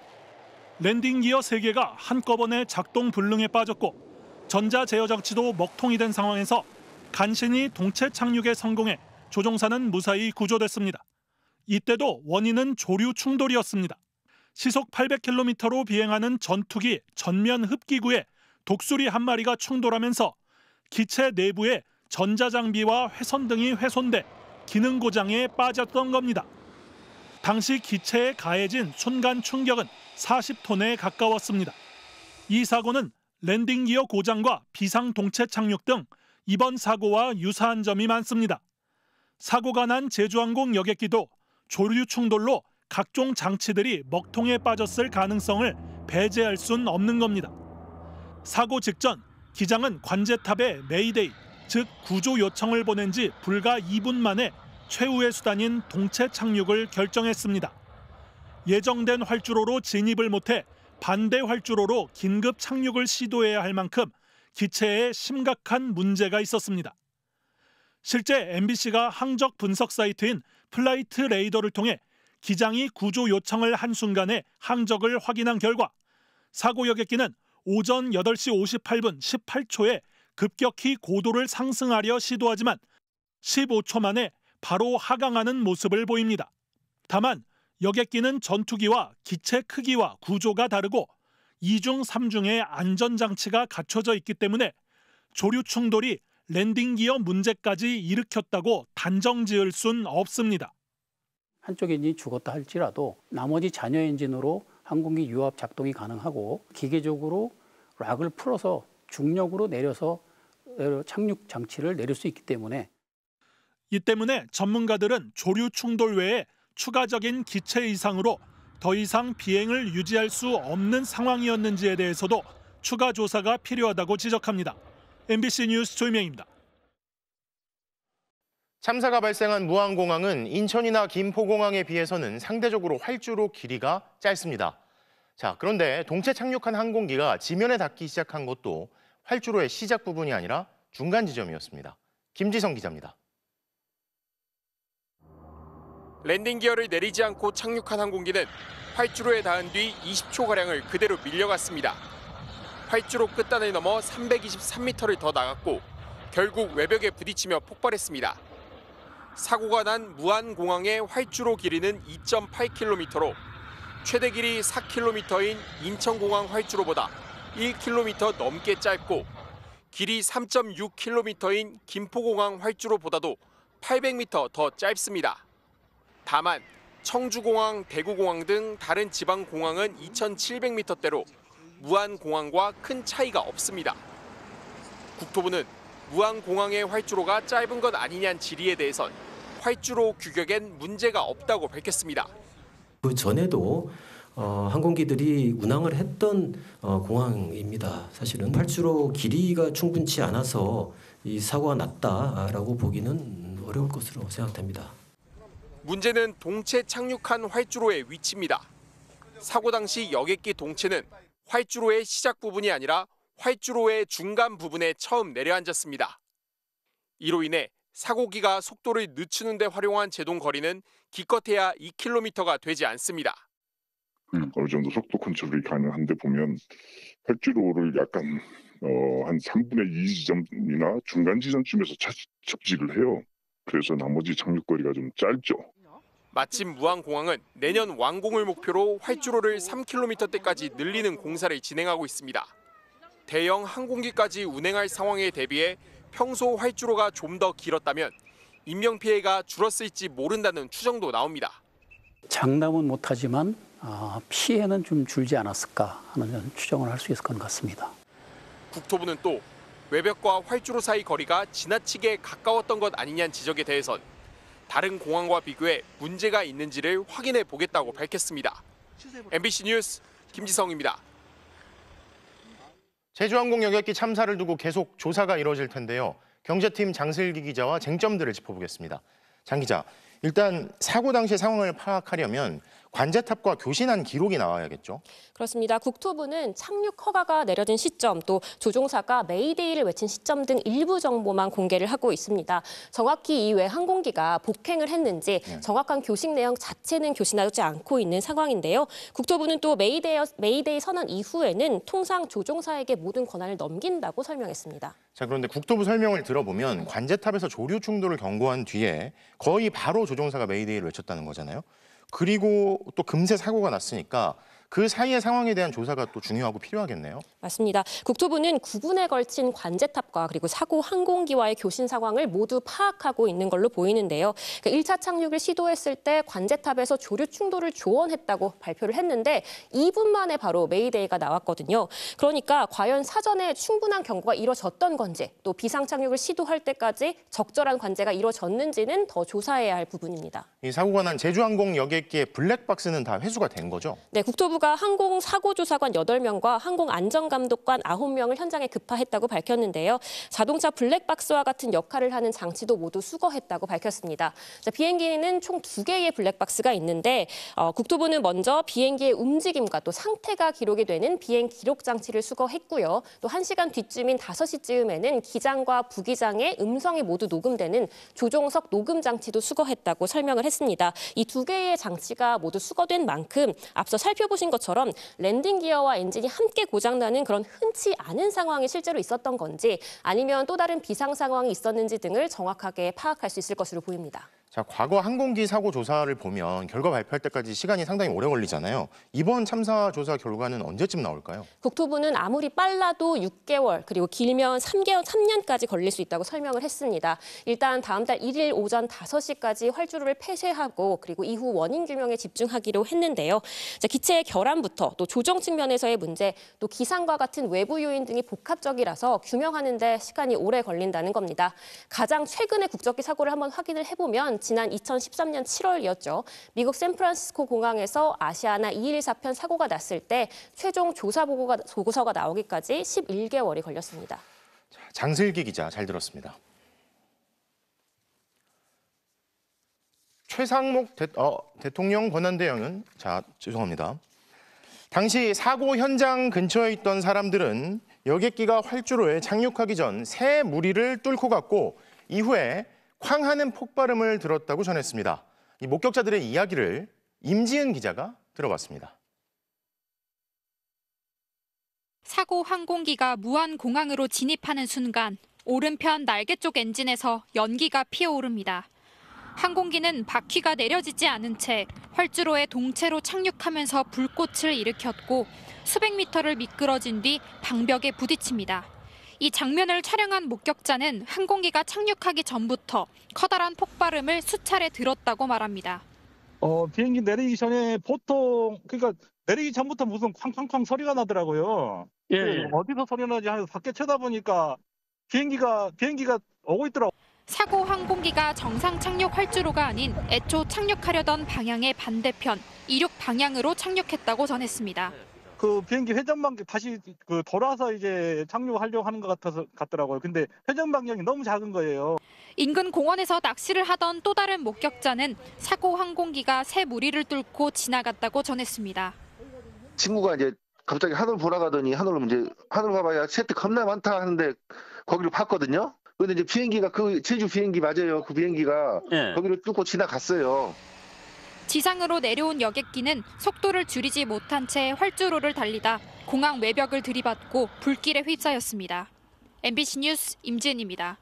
랜딩 기어 3개가 한꺼번에 작동 불능에 빠졌고 전자 제어 장치도 먹통이 된 상황에서 간신히 동체 착륙에 성공해 조종사는 무사히 구조됐습니다. 이때도 원인은 조류 충돌이었습니다. 시속 800km로 비행하는 전투기 전면 흡기구에 독수리 한 마리가 충돌하면서 기체 내부에 전자장비와 회선등이 훼손돼 기능 고장에 빠졌던 겁니다. 당시 기체에 가해진 순간 충격은 40톤에 가까웠습니다. 이 사고는 랜딩 기어 고장과 비상 동체 착륙 등 이번 사고와 유사한 점이 많습니다. 사고가 난 제주항공 여객기도 조류 충돌로 각종 장치들이 먹통에 빠졌을 가능성을 배제할 순 없는 겁니다. 사고 직전 기장은 관제탑에 메이데이, 즉 구조 요청을 보낸 지 불과 2분 만에 최후의 수단인 동체 착륙을 결정했습니다. 예정된 활주로로 진입을 못해 반대 활주로로 긴급 착륙을 시도해야 할 만큼 기체에 심각한 문제가 있었습니다. 실제 MBC가 항적 분석 사이트인 플라이트 레이더를 통해 기장이 구조 요청을 한 순간에 항적을 확인한 결과 사고 여객기는 오전 8시 58분 18초에 급격히 고도를 상승하려 시도하지만 15초 만에 바로 하강하는 모습을 보입니다. 다만 여객기는 전투기와 기체 크기와 구조가 다르고 2중, 3중의 안전장치가 갖춰져 있기 때문에 조류 충돌이 랜딩 기어 문제까지 일으켰다고 단정 지을 순 없습니다. 한쪽 엔진이 죽었다 할지라도 나머지 잔여 엔진으로 항공기 유압 작동이 가능하고 기계적으로 락을 풀어서 중력으로 내려서 착륙 장치를 내릴 수 있기 때문에 이 때문에 전문가들은 조류 충돌 외에 추가적인 기체 이상으로 더 이상 비행을 유지할 수 없는 상황이었는지에 대해서도 추가 조사가 필요하다고 지적합니다. MBC 뉴스 조희명입니다. 참사가 발생한 무안공항은 인천이나 김포공항에 비해서는 상대적으로 활주로 길이가 짧습니다. 자, 그런데 동체 착륙한 항공기가 지면에 닿기 시작한 것도 활주로의 시작 부분이 아니라 중간 지점이었습니다. 김지성 기자입니다. 랜딩 기어를 내리지 않고 착륙한 항공기는 활주로에 닿은 뒤 20초가량을 그대로 밀려갔습니다. 활주로 끝단을 넘어 323m를 더 나갔고 결국 외벽에 부딪히며 폭발했습니다. 사고가 난 무안공항의 활주로 길이는 2.8km로 최대 길이 4km인 인천공항 활주로보다 1km 넘게 짧고 길이 3.6km인 김포공항 활주로보다도 800m 더 짧습니다. 다만 청주공항, 대구공항 등 다른 지방공항은 2,700m대로 무안공항과 큰 차이가 없습니다. 국토부는 무안공항의 활주로가 짧은 것 아니냐는 질의에 대해선 활주로 규격엔 문제가 없다고 밝혔습니다. 그 전에도 항공기들이 운항을 했던 공항입니다. 사실은 활주로 길이가 충분치 않아서 이 사고가 났다라고 보기는 어려울 것으로 생각됩니다. 문제는 동체 착륙한 활주로의 위치입니다. 사고 당시 여객기 동체는 활주로의 시작 부분이 아니라 활주로의 중간 부분에 처음 내려앉았습니다. 이로 인해 사고기가 속도를 늦추는 데 활용한 제동 거리는 기껏해야 2km가 되지 않습니다. 어느 정도 속도 컨트롤이 가능한데 보면 활주로를 약간 한 3분의 2 지점이나 중간 지점쯤에서 착지를 해요. 그래서 나머지 착륙거리가 좀 짧죠. 마침 무안공항은 내년 완공을 목표로 활주로를 3km대까지 늘리는 공사를 진행하고 있습니다. 대형 항공기까지 운행할 상황에 대비해 평소 활주로가 좀 더 길었다면 인명피해가 줄었을지 모른다는 추정도 나옵니다. 장담은 못하지만 피해는 좀 줄지 않았을까 하는 추정을 할 수 있을 것 같습니다. 국토부는 또 외벽과 활주로 사이 거리가 지나치게 가까웠던 것 아니냐는 지적에 대해선 다른 공항과 비교해 문제가 있는지를 확인해 보겠다고 밝혔습니다. MBC 뉴스 김지성입니다. 제주항공 여객기 참사를 두고 계속 조사가 이뤄질 텐데요. 경제팀 장슬기 기자와 쟁점들을 짚어보겠습니다. 장 기자, 일단 사고 당시 상황을 파악하려면 관제탑과 교신한 기록이 나와야겠죠? 그렇습니다. 국토부는 착륙 허가가 내려진 시점, 또 조종사가 메이데이를 외친 시점 등 일부 정보만 공개를 하고 있습니다. 정확히 이외 항공기가 복행을 했는지 정확한 교식 내용 자체는 교신하지 않고 있는 상황인데요. 국토부는 또 메이데이 선언 이후에는 통상 조종사에게 모든 권한을 넘긴다고 설명했습니다. 자, 그런데 국토부 설명을 들어보면 관제탑에서 조류 충돌을 경고한 뒤에 거의 바로 조종사가 메이데이를 외쳤다는 거잖아요. 그리고 또 금세 사고가 났으니까 그 사이의 상황에 대한 조사가 또 중요하고 필요하겠네요. 맞습니다. 국토부는 9분에 걸친 관제탑과 그리고 사고 항공기와의 교신 상황을 모두 파악하고 있는 걸로 보이는데요. 1차 착륙을 시도했을 때 관제탑에서 조류 충돌을 조언했다고 발표를 했는데 2분 만에 바로 메이데이가 나왔거든요. 그러니까 과연 사전에 충분한 경고가 이뤄졌던 건지, 또 비상 착륙을 시도할 때까지 적절한 관제가 이뤄졌는지는 더 조사해야 할 부분입니다. 이 사고가 난 제주항공 여객기의 블랙박스는 다 회수가 된 거죠? 네, 국토부가 항공사고조사관 8명과 항공안전감독관 9명을 현장에 급파했다고 밝혔는데요. 자동차 블랙박스와 같은 역할을 하는 장치도 모두 수거했다고 밝혔습니다. 자, 비행기에는 총 2개의 블랙박스가 있는데 국토부는 먼저 비행기의 움직임과 또 상태가 기록이 되는 비행 기록 장치를 수거했고요. 또 1시간 뒤쯤인 5시쯤에는 기장과 부기장의 음성이 모두 녹음되는 조종석 녹음 장치도 수거했다고 설명을 했습니다. 이 2개의 장치가 모두 수거된 만큼 앞서 살펴보신 것처럼 랜딩 기어와 엔진이 함께 고장나는 그런 흔치 않은 상황이 실제로 있었던 건지, 아니면 또 다른 비상 상황이 있었는지 등을 정확하게 파악할 수 있을 것으로 보입니다. 자, 과거 항공기 사고 조사를 보면 결과 발표할 때까지 시간이 상당히 오래 걸리잖아요. 이번 참사 조사 결과는 언제쯤 나올까요? 국토부는 아무리 빨라도 6개월, 그리고 길면 3년까지 걸릴 수 있다고 설명을 했습니다. 일단 다음 달 1일 오전 5시까지 활주로를 폐쇄하고 그리고 이후 원인 규명에 집중하기로 했는데요. 자, 기체의 결함부터 또 조정 측면에서의 문제, 또 기상과 같은 외부 요인 등이 복합적이라서 규명하는 데 시간이 오래 걸린다는 겁니다. 가장 최근의 국적기 사고를 한번 확인을 해보면 지난 2013년 7월이었죠. 미국 샌프란시스코 공항에서 아시아나 214편 사고가 났을 때 최종 조사 보고서가 나오기까지 11개월이 걸렸습니다. 장슬기 기자, 잘 들었습니다. 최상목 대통령 권한대행은, 죄송합니다. 당시 사고 현장 근처에 있던 사람들은 여객기가 활주로에 착륙하기 전 새 무리를 뚫고 갔고 이후에 쾅하는 폭발음을 들었다고 전했습니다. 이 목격자들의 이야기를 임지은 기자가 들어봤습니다. 사고 항공기가 무안공항으로 진입하는 순간 오른편 날개 쪽 엔진에서 연기가 피어오릅니다. 항공기는 바퀴가 내려지지 않은 채 활주로에 동체로 착륙하면서 불꽃을 일으켰고 수백 미터를 미끄러진 뒤 방벽에 부딪힙니다. 이 장면을 촬영한 목격자는 항공기가 착륙하기 전부터 커다란 폭발음을 수차례 들었다고 말합니다. 비행기 내리기 전에 보통 내리기 전부터 무슨 쾅쾅쾅 소리가 나더라고요. 예. 어디서 소리 나지 하면서 밖에 쳐다보니까 비행기가 오고 있더라고요. 사고 항공기가 정상 착륙 활주로가 아닌 애초 착륙하려던 방향의 반대편, 이륙 방향으로 착륙했다고 전했습니다. 그 비행기 회전 반경 다시 그 돌아서 이제 착륙하려고 하는 것 같더라고요. 근데 회전 반경이 너무 작은 거예요. 인근 공원에서 낚시를 하던 또 다른 목격자는 사고 항공기가 새 무리를 뚫고 지나갔다고 전했습니다. 친구가 이제 갑자기 하늘 보라가더니 하늘 봐봐야 새트 겁나 많다 하는데 거기를 봤거든요. 근데 이제 비행기가 그 제주 비행기 맞아요. 그 비행기가 거기를 뚫고 지나갔어요. 지상으로 내려온 여객기는 속도를 줄이지 못한 채 활주로를 달리다 공항 외벽을 들이받고 불길에 휩싸였습니다. MBC 뉴스 임지은입니다.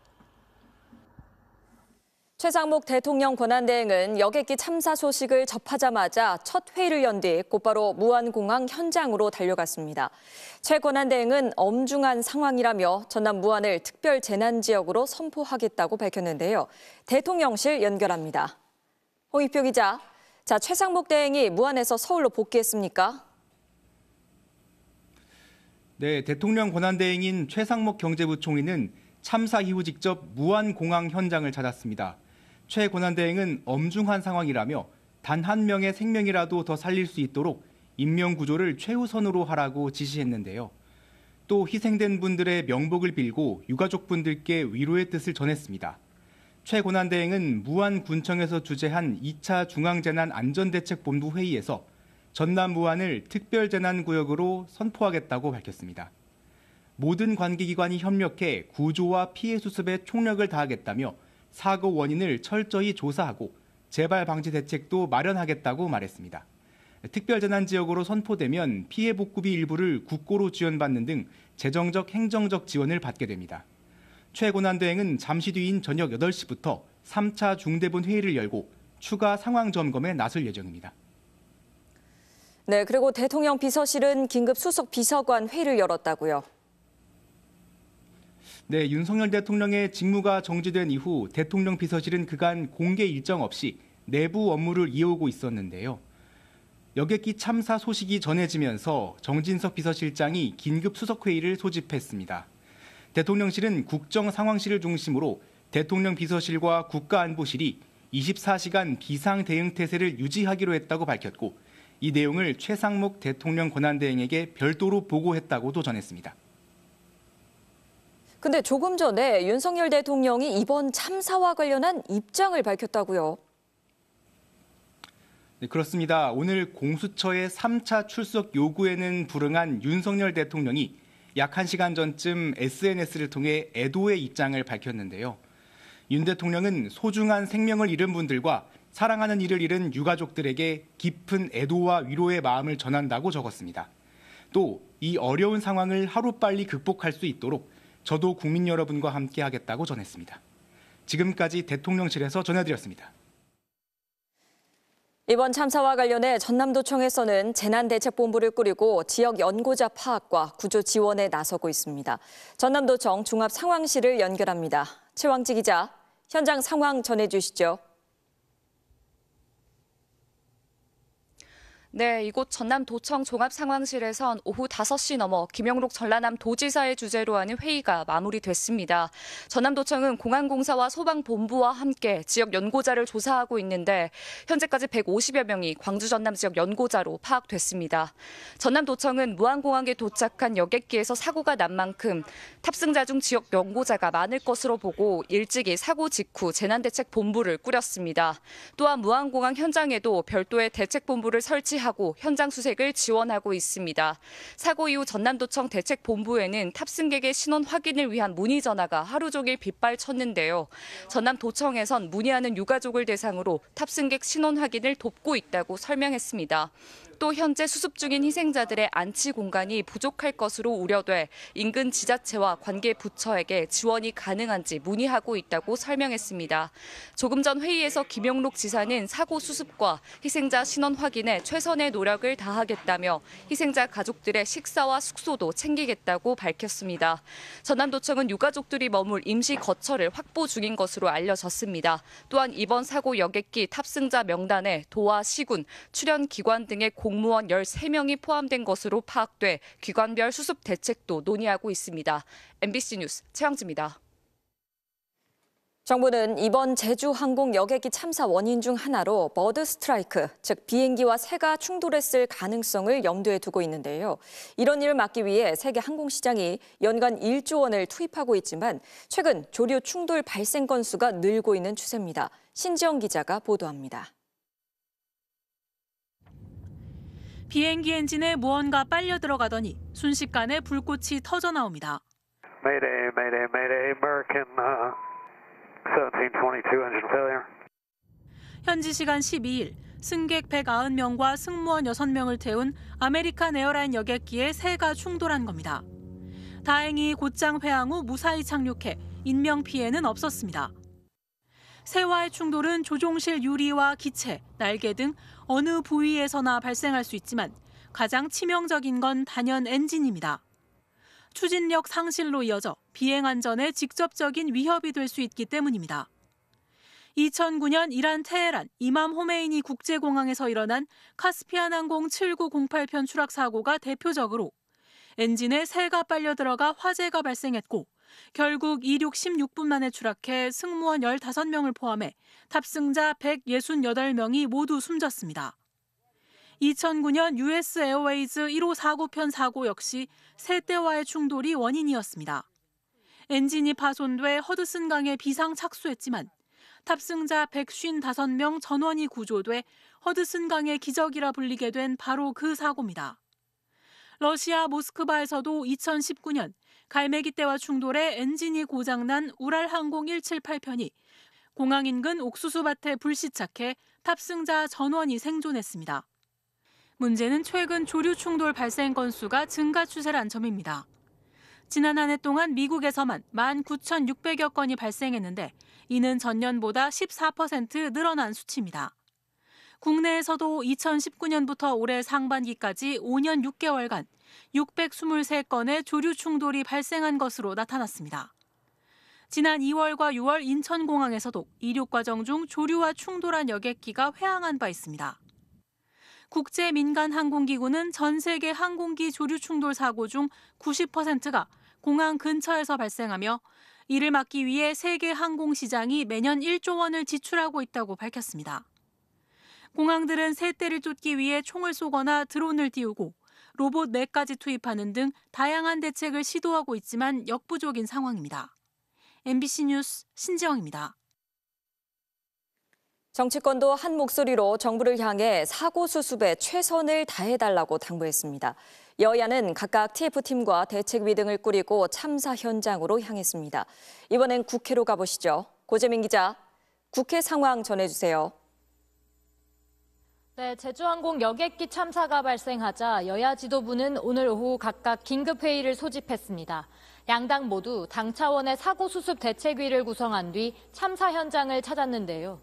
최상목 대통령 권한대행은 여객기 참사 소식을 접하자마자 첫 회의를 연 뒤 곧바로 무안공항 현장으로 달려갔습니다. 최 권한대행은 엄중한 상황이라며 전남 무안을 특별 재난지역으로 선포하겠다고 밝혔는데요. 대통령실 연결합니다. 홍익표 기자, 최상목 대행이 무안에서 서울로 복귀했습니까? 네, 대통령 권한대행인 최상목 경제부총리는 참사 이후 직접 무안공항 현장을 찾았습니다. 최 권한대행은 엄중한 상황이라며 단 한 명의 생명이라도 더 살릴 수 있도록 인명구조를 최우선으로 하라고 지시했는데요. 또 희생된 분들의 명복을 빌고 유가족분들께 위로의 뜻을 전했습니다. 최 권한대행은 무안군청에서 주재한 2차 중앙재난안전대책본부 회의에서 전남 무안을 특별재난구역으로 선포하겠다고 밝혔습니다. 모든 관계기관이 협력해 구조와 피해 수습에 총력을 다하겠다며 사고 원인을 철저히 조사하고 재발 방지 대책도 마련하겠다고 말했습니다. 특별재난지역으로 선포되면 피해 복구비 일부를 국고로 지원받는 등 재정적, 행정적 지원을 받게 됩니다. 최 권한대행은 잠시 뒤인 저녁 8시부터 3차 중대본 회의를 열고 추가 상황 점검에 나설 예정입니다. 네, 그리고 대통령 비서실은 긴급 수석 비서관 회의를 열었다고요. 네, 윤석열 대통령의 직무가 정지된 이후 대통령 비서실은 그간 공개 일정 없이 내부 업무를 이어오고 있었는데요. 여객기 참사 소식이 전해지면서 정진석 비서실장이 긴급 수석회의를 소집했습니다. 대통령실은 국정상황실을 중심으로 대통령 비서실과 국가안보실이 24시간 비상대응태세를 유지하기로 했다고 밝혔고 이 내용을 최상목 대통령 권한대행에게 별도로 보고했다고도 전했습니다. 근데 조금 전에 윤석열 대통령이 이번 참사와 관련한 입장을 밝혔다고요. 네, 그렇습니다. 오늘 공수처의 3차 출석 요구에는 불응한 윤석열 대통령이 약 1시간 전쯤 SNS를 통해 애도의 입장을 밝혔는데요. 윤 대통령은 소중한 생명을 잃은 분들과 사랑하는 이를 잃은 유가족들에게 깊은 애도와 위로의 마음을 전한다고 적었습니다. 또 이 어려운 상황을 하루빨리 극복할 수 있도록 저도 국민 여러분과 함께 하겠다고 전했습니다. 지금까지 대통령실에서 전해드렸습니다. 이번 참사와 관련해 전남도청에서는 재난대책본부를 꾸리고 지역 연고자 파악과 구조 지원에 나서고 있습니다. 전남도청 종합상황실을 연결합니다. 최왕지 기자, 현장 상황 전해주시죠. 네, 이곳 전남도청 종합상황실에선 오후 5시 넘어 김영록 전라남 도지사의 주재로 하는 회의가 마무리됐습니다. 전남도청은 공안공사와 소방본부와 함께 지역 연고자를 조사하고 있는데 현재까지 150여 명이 광주 전남 지역 연고자로 파악됐습니다. 전남도청은 무안공항에 도착한 여객기에서 사고가 난 만큼 탑승자 중 지역 연고자가 많을 것으로 보고 일찍이 사고 직후 재난대책본부를 꾸렸습니다. 또한 무안공항 현장에도 별도의 대책본부를 설치하고 현장 수색을 지원하고 있습니다. 사고 이후 전남도청 대책본부에는 탑승객의 신원 확인을 위한 문의 전화가 하루 종일 빗발쳤는데요. 전남도청에선 문의하는 유가족을 대상으로 탑승객 신원 확인을 돕고 있다고 설명했습니다. 또 현재 수습 중인 희생자들의 안치 공간이 부족할 것으로 우려돼 인근 지자체와 관계 부처에게 지원이 가능한지 문의하고 있다고 설명했습니다. 조금 전 회의에서 김영록 지사는 사고 수습과 희생자 신원 확인에 최선의 노력을 다하겠다며 희생자 가족들의 식사와 숙소도 챙기겠다고 밝혔습니다. 전남도청은 유가족들이 머물 임시 거처를 확보 중인 것으로 알려졌습니다. 또한 이번 사고 여객기 탑승자 명단에 도와 시군, 출연기관 등의 공무원 13명이 포함된 것으로 파악돼 기관별 수습 대책도 논의하고 있습니다. MBC 뉴스 최영지입니다. 정부는 이번 제주항공 여객기 참사 원인 중 하나로 버드 스트라이크, 즉 비행기와 새가 충돌했을 가능성을 염두에 두고 있는데요. 이런 일을 막기 위해 세계 항공시장이 연간 1조 원을 투입하고 있지만 최근 조류 충돌 발생 건수가 늘고 있는 추세입니다. 신지영 기자가 보도합니다. 비행기 엔진에 무언가 빨려 들어가더니 순식간에 불꽃이 터져 나옵니다. Mayday, Mayday, Mayday, American 1722 engine failure. 현지 시간 12일 승객 190명과 승무원 6명을 태운 아메리칸 에어라인 여객기에 새가 충돌한 겁니다. 다행히 곧장 회항 후 무사히 착륙해 인명 피해는 없었습니다. 새와의 충돌은 조종실 유리와 기체, 날개 등 어느 부위에서나 발생할 수 있지만 가장 치명적인 건 단연 엔진입니다. 추진력 상실로 이어져 비행 안전에 직접적인 위협이 될 수 있기 때문입니다. 2009년 이란 테헤란 이맘 호메이니 국제공항에서 일어난 카스피안 항공 7908편 추락 사고가 대표적으로 엔진에 새가 빨려 들어가 화재가 발생했고 결국 이륙 16분 만에 추락해 승무원 15명을 포함해 탑승자 168명이 모두 숨졌습니다. 2009년 US 에어웨이즈 1549편 사고 역시 새떼와의 충돌이 원인이었습니다. 엔진이 파손돼 허드슨강에 비상 착수했지만 탑승자 155명 전원이 구조돼 허드슨강의 기적이라 불리게 된 바로 그 사고입니다. 러시아 모스크바에서도 2019년 갈매기 떼와 충돌해 엔진이 고장난 우랄항공 178편이 공항 인근 옥수수밭에 불시착해 탑승자 전원이 생존했습니다. 문제는 최근 조류 충돌 발생 건수가 증가 추세란 점입니다. 지난 한 해 동안 미국에서만 19,600여 건이 발생했는데 이는 전년보다 14% 늘어난 수치입니다. 국내에서도 2019년부터 올해 상반기까지 5년 6개월간 623건의 조류 충돌이 발생한 것으로 나타났습니다. 지난 2월과 6월 인천공항에서도 이륙 과정 중 조류와 충돌한 여객기가 회항한 바 있습니다. 국제민간항공기구는 전 세계 항공기 조류 충돌 사고 중 90%가 공항 근처에서 발생하며 이를 막기 위해 세계 항공시장이 매년 1조 원을 지출하고 있다고 밝혔습니다. 공항들은 새떼를 쫓기 위해 총을 쏘거나 드론을 띄우고 로봇 넷까지 투입하는 등 다양한 대책을 시도하고 있지만 역부족인 상황입니다. MBC 뉴스 신지영입니다. 정치권도 한 목소리로 정부를 향해 사고 수습에 최선을 다해달라고 당부했습니다. 여야는 각각 TF팀과 대책위 등을 꾸리고 참사 현장으로 향했습니다. 이번엔 국회로 가보시죠. 고재민 기자, 국회 상황 전해주세요. 네, 제주항공 여객기 참사가 발생하자 여야 지도부는 오늘 오후 각각 긴급회의를 소집했습니다. 양당 모두 당 차원의 사고 수습 대책위를 구성한 뒤 참사 현장을 찾았는데요.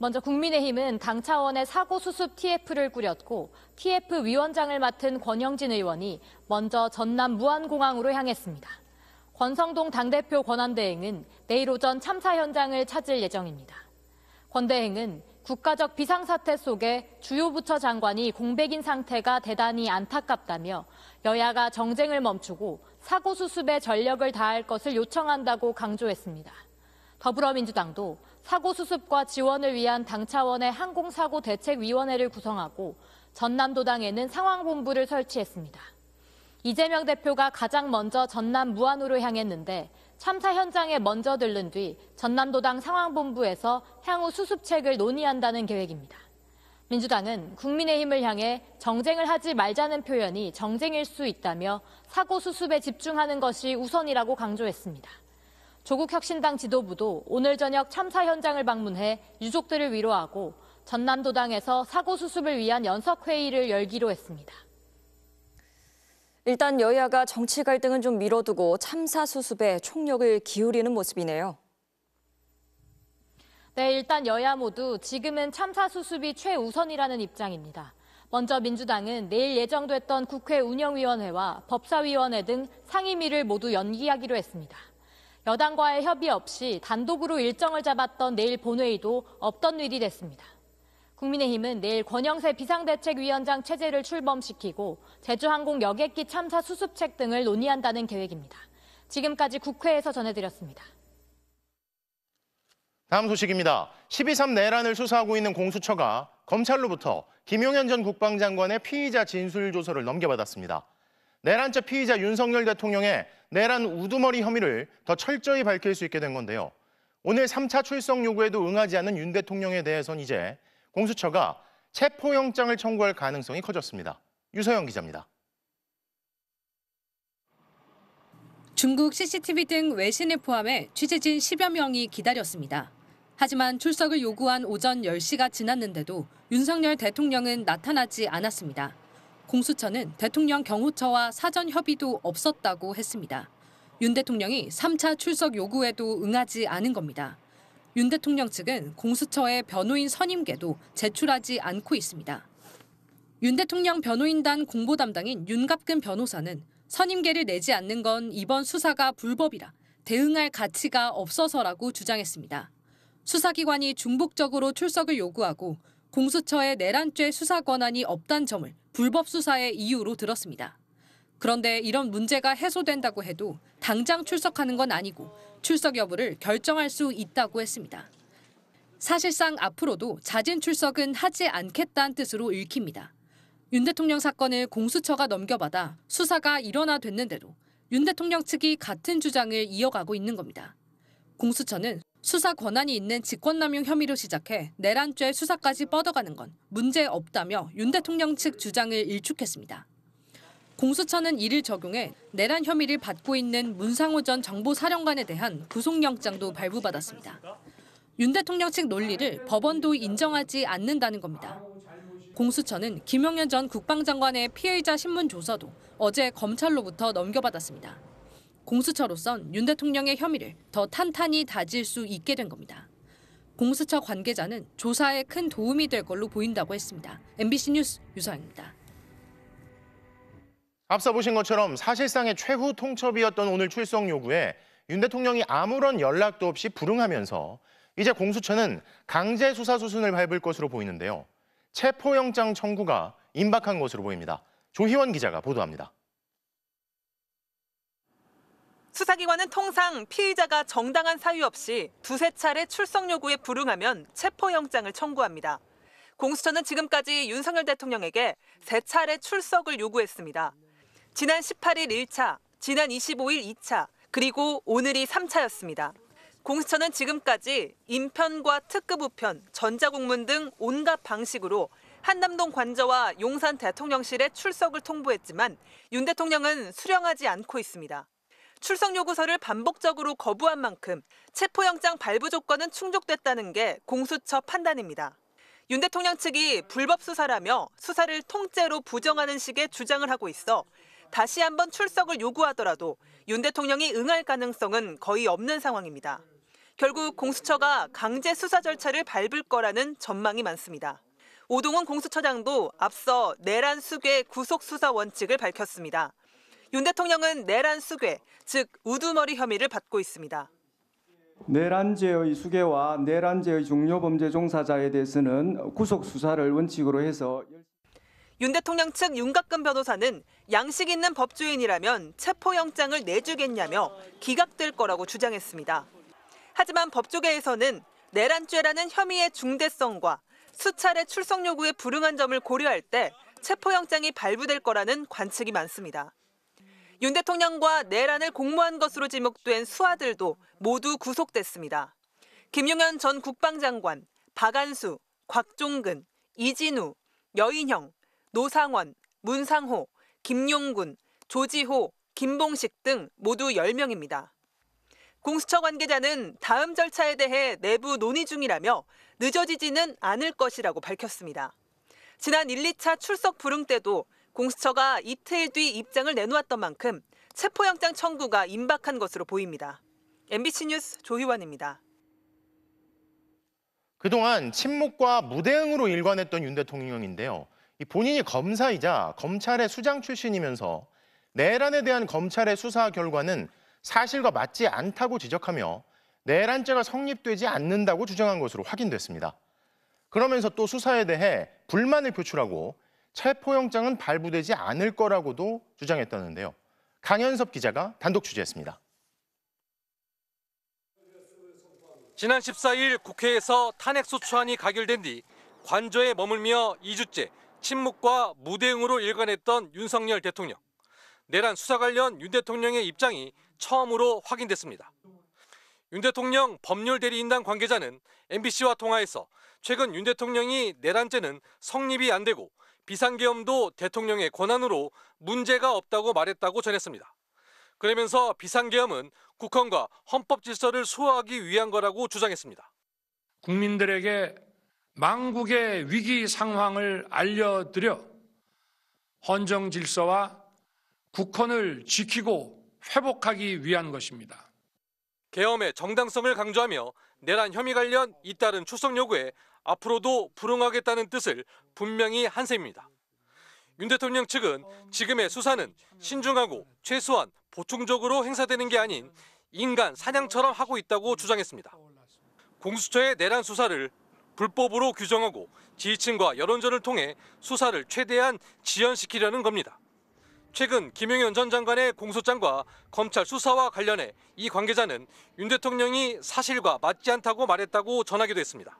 먼저 국민의힘은 당 차원의 사고 수습 TF를 꾸렸고 TF 위원장을 맡은 권영진 의원이 먼저 전남 무안공항으로 향했습니다. 권성동 당대표 권한대행은 내일 오전 참사 현장을 찾을 예정입니다. 권 대행은 국가적 비상사태 속에 주요 부처 장관이 공백인 상태가 대단히 안타깝다며 여야가 정쟁을 멈추고 사고 수습에 전력을 다할 것을 요청한다고 강조했습니다. 더불어민주당도 사고 수습과 지원을 위한 당 차원의 항공사고 대책위원회를 구성하고 전남도당에는 상황본부를 설치했습니다. 이재명 대표가 가장 먼저 전남 무안으로 향했는데 참사 현장에 먼저 들른 뒤 전남도당 상황본부에서 향후 수습책을 논의한다는 계획입니다. 민주당은 국민의힘을 향해 정쟁을 하지 말자는 표현이 정쟁일 수 있다며 사고 수습에 집중하는 것이 우선이라고 강조했습니다. 조국혁신당 지도부도 오늘 저녁 참사 현장을 방문해 유족들을 위로하고 전남도당에서 사고 수습을 위한 연석회의를 열기로 했습니다. 일단 여야가 정치 갈등은 좀 미뤄두고 참사 수습에 총력을 기울이는 모습이네요. 네, 일단 여야 모두 지금은 참사 수습이 최우선이라는 입장입니다. 먼저 민주당은 내일 예정됐던 국회 운영위원회와 법사위원회 등 상임위를 모두 연기하기로 했습니다. 여당과의 협의 없이 단독으로 일정을 잡았던 내일 본회의도 없던 일이 됐습니다. 국민의힘은 내일 권영세 비상대책위원장 체제를 출범시키고 제주항공 여객기 참사 수습책 등을 논의한다는 계획입니다. 지금까지 국회에서 전해드렸습니다. 다음 소식입니다. 12.3 내란을 수사하고 있는 공수처가 검찰로부터 김용현 전 국방장관의 피의자 진술조서를 넘겨받았습니다. 내란죄 피의자 윤석열 대통령의 내란 우두머리 혐의를 더 철저히 밝힐 수 있게 된 건데요. 오늘 3차 출석 요구에도 응하지 않은 윤 대통령에 대해선 이제 공수처가 체포영장을 청구할 가능성이 커졌습니다. 유서영 기자입니다. 중국 CCTV 등 외신을 포함해 취재진 10여 명이 기다렸습니다. 하지만 출석을 요구한 오전 10시가 지났는데도 윤석열 대통령은 나타나지 않았습니다. 공수처는 대통령 경호처와 사전 협의도 없었다고 했습니다. 윤 대통령이 3차 출석 요구에도 응하지 않은 겁니다. 윤 대통령 측은 공수처의 변호인 선임계도 제출하지 않고 있습니다. 윤 대통령 변호인단 공보 담당인 윤갑근 변호사는 선임계를 내지 않는 건 이번 수사가 불법이라 대응할 가치가 없어서라고 주장했습니다. 수사기관이 중복적으로 출석을 요구하고 공수처의 내란죄 수사 권한이 없다는 점을 불법 수사의 이유로 들었습니다. 그런데 이런 문제가 해소된다고 해도 당장 출석하는 건 아니고 출석 여부를 결정할 수 있다고 했습니다. 사실상 앞으로도 잦은 출석은 하지 않겠다는 뜻으로 읽힙니다. 윤 대통령 사건을 공수처가 넘겨받아 수사가 일원화됐는데도 윤 대통령 측이 같은 주장을 이어가고 있는 겁니다. 공수처는 수사 권한이 있는 직권남용 혐의로 시작해 내란죄 수사까지 뻗어가는 건 문제 없다며 윤 대통령 측 주장을 일축했습니다. 공수처는 이를 적용해 내란 혐의를 받고 있는 문상호 전 정보사령관에 대한 구속영장도 발부받았습니다. 윤 대통령 측 논리를 법원도 인정하지 않는다는 겁니다. 공수처는 김용현 전 국방장관의 피의자 신문 조서도 어제 검찰로부터 넘겨받았습니다. 공수처로선 윤 대통령의 혐의를 더 탄탄히 다질 수 있게 된 겁니다. 공수처 관계자는 조사에 큰 도움이 될 걸로 보인다고 했습니다. MBC 뉴스 유서영입니다. 앞서 보신 것처럼 사실상의 최후 통첩이었던 오늘 출석 요구에 윤 대통령이 아무런 연락도 없이 불응하면서 이제 공수처는 강제 수사 수순을 밟을 것으로 보이는데요. 체포영장 청구가 임박한 것으로 보입니다. 조희원 기자가 보도합니다. 수사기관은 통상 피의자가 정당한 사유 없이 두세 차례 출석 요구에 불응하면 체포영장을 청구합니다. 공수처는 지금까지 윤석열 대통령에게 3차례 출석을 요구했습니다. 지난 18일 1차, 지난 25일 2차, 그리고 오늘이 3차였습니다. 공수처는 지금까지 인편과 특급 우편, 전자공문 등 온갖 방식으로 한남동 관저와 용산 대통령실에 출석을 통보했지만 윤 대통령은 수령하지 않고 있습니다. 출석 요구서를 반복적으로 거부한 만큼 체포영장 발부 조건은 충족됐다는 게 공수처 판단입니다. 윤 대통령 측이 불법 수사라며 수사를 통째로 부정하는 식의 주장을 하고 있어 다시 한번 출석을 요구하더라도 윤 대통령이 응할 가능성은 거의 없는 상황입니다. 결국 공수처가 강제 수사 절차를 밟을 거라는 전망이 많습니다. 오동훈 공수처장도 앞서 내란 수괴 구속 수사 원칙을 밝혔습니다. 윤 대통령은 내란 수괴, 즉 우두머리 혐의를 받고 있습니다. 내란죄의 수괴와 내란죄의 중요범죄 종사자에 대해서는 구속 수사를 원칙으로 해서 윤 대통령 측 윤갑근 변호사는 양식 있는 법조인이라면 체포영장을 내주겠냐며 기각될 거라고 주장했습니다. 하지만 법조계에서는 내란죄라는 혐의의 중대성과 수차례 출석 요구에 불응한 점을 고려할 때 체포영장이 발부될 거라는 관측이 많습니다. 윤 대통령과 내란을 공모한 것으로 지목된 수하들도 모두 구속됐습니다. 김용현 전 국방장관, 박안수, 곽종근, 이진우, 여인형, 노상원, 문상호, 김용군, 조지호, 김봉식 등 모두 10명입니다. 공수처 관계자는 다음 절차에 대해 내부 논의 중이라며 늦어지지는 않을 것이라고 밝혔습니다. 지난 1, 2차 출석 불응 때도 공수처가 이틀 뒤 입장을 내놓았던 만큼 체포영장 청구가 임박한 것으로 보입니다. MBC 뉴스 조희원입니다. 그동안 침묵과 무대응으로 일관했던 윤 대통령인데요. 본인이 검사이자 검찰의 수장 출신이면서 내란에 대한 검찰의 수사 결과는 사실과 맞지 않다고 지적하며 내란죄가 성립되지 않는다고 주장한 것으로 확인됐습니다. 그러면서 또 수사에 대해 불만을 표출하고 체포영장은 발부되지 않을 거라고도 주장했다는데요. 강현섭 기자가 단독 취재했습니다. 지난 14일 국회에서 탄핵소추안이 가결된 뒤 관저에 머물며 2주째 침묵과 무대응으로 일관했던 윤석열 대통령. 내란 수사 관련 윤 대통령의 입장이 처음으로 확인됐습니다. 윤 대통령 법률대리인단 관계자는 MBC와 통화에서 최근 윤 대통령이 내란죄는 성립이 안 되고 비상계엄도 대통령의 권한으로 문제가 없다고 말했다고 전했습니다. 그러면서 비상계엄은 국헌과 헌법 질서를 수호하기 위한 거라고 주장했습니다. 국민들에게 망국의 위기 상황을 알려드려 헌정 질서와 국헌을 지키고 회복하기 위한 것입니다. 계엄의 정당성을 강조하며 내란 혐의 관련 잇따른 출석 요구에 앞으로도 불응하겠다는 뜻을 분명히 한 셈입니다. 윤 대통령 측은 지금의 수사는 신중하고 최소한 보충적으로 행사되는 게 아닌 인간 사냥처럼 하고 있다고 주장했습니다. 공수처의 내란 수사를 불법으로 규정하고 지지층과 여론전을 통해 수사를 최대한 지연시키려는 겁니다. 최근 김용현 전 장관의 공소장과 검찰 수사와 관련해 이 관계자는 윤 대통령이 사실과 맞지 않다고 말했다고 전하기도 했습니다.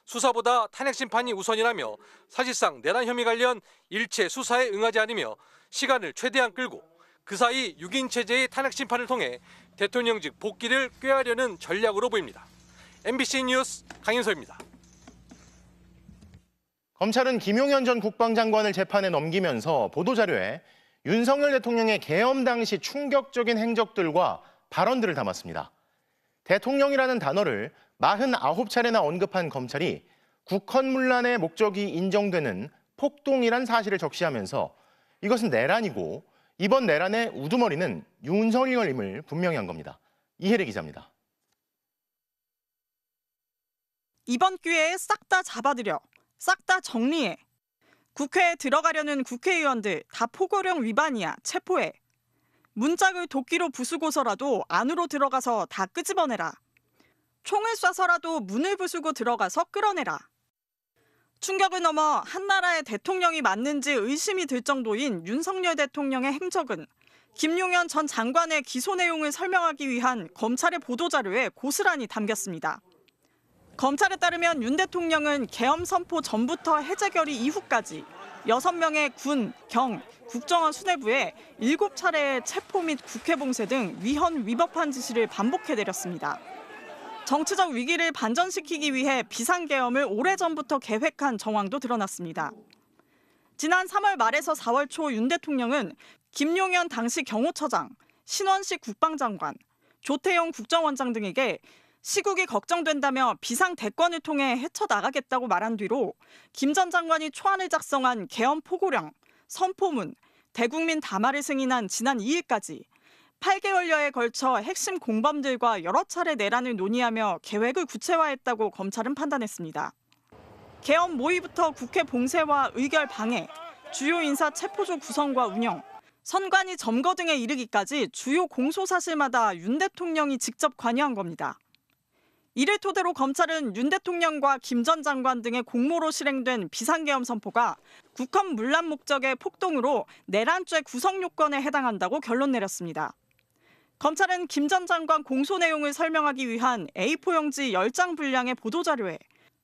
수사보다 탄핵 심판이 우선이라며 사실상 내란 혐의 관련 일체 수사에 응하지 않으며 시간을 최대한 끌고 그 사이 6인 체제의 탄핵 심판을 통해 대통령직 복귀를 꾀하려는 전략으로 보입니다. MBC 뉴스 강인서입니다. 검찰은 김용현 전 국방장관을 재판에 넘기면서 보도자료에 윤석열 대통령의 계엄 당시 충격적인 행적들과 발언들을 담았습니다. 대통령이라는 단어를 49차례나 언급한 검찰이 국헌문란의 목적이 인정되는 폭동이란 사실을 적시하면서 이것은 내란이고 이번 내란의 우두머리는 윤석열임을 분명히 한 겁니다. 이혜리 기자입니다. 이번 기회에 싹 다 잡아들여, 싹 다 정리해. 국회에 들어가려는 국회의원들 다 포고령 위반이야, 체포해. 문짝을 도끼로 부수고서라도 안으로 들어가서 다 끄집어내라. 총을 쏴서라도 문을 부수고 들어가서 끌어내라. 충격을 넘어 한 나라의 대통령이 맞는지 의심이 들 정도인 윤석열 대통령의 행적은 김용현 전 장관의 기소 내용을 설명하기 위한 검찰의 보도자료에 고스란히 담겼습니다. 검찰에 따르면 윤 대통령은 계엄 선포 전부터 해제 결의 이후까지 6명의 군, 경, 국정원 수뇌부에 7차례의 체포 및 국회 봉쇄 등 위헌 위법한 지시를 반복해 내렸습니다. 정치적 위기를 반전시키기 위해 비상계엄을 오래전부터 계획한 정황도 드러났습니다. 지난 3월 말에서 4월 초 윤 대통령은 김용현 당시 경호처장, 신원식 국방장관, 조태용 국정원장 등에게 시국이 걱정된다며 비상대권을 통해 헤쳐나가겠다고 말한 뒤로 김 전 장관이 초안을 작성한 계엄 포고령, 선포문, 대국민 담화를 승인한 지난 2일까지 8개월여에 걸쳐 핵심 공범들과 여러 차례 내란을 논의하며 계획을 구체화했다고 검찰은 판단했습니다. 계엄 모의부터 국회 봉쇄와 의결 방해, 주요 인사 체포조 구성과 운영, 선관위 점거 등에 이르기까지 주요 공소사실마다 윤 대통령이 직접 관여한 겁니다. 이를 토대로 검찰은 윤 대통령과 김 전 장관 등의 공모로 실행된 비상계엄 선포가 국헌 문란 목적의 폭동으로 내란죄 구성 요건에 해당한다고 결론 내렸습니다. 검찰은 김 전 장관 공소 내용을 설명하기 위한 A4 용지 10장 분량의 보도자료에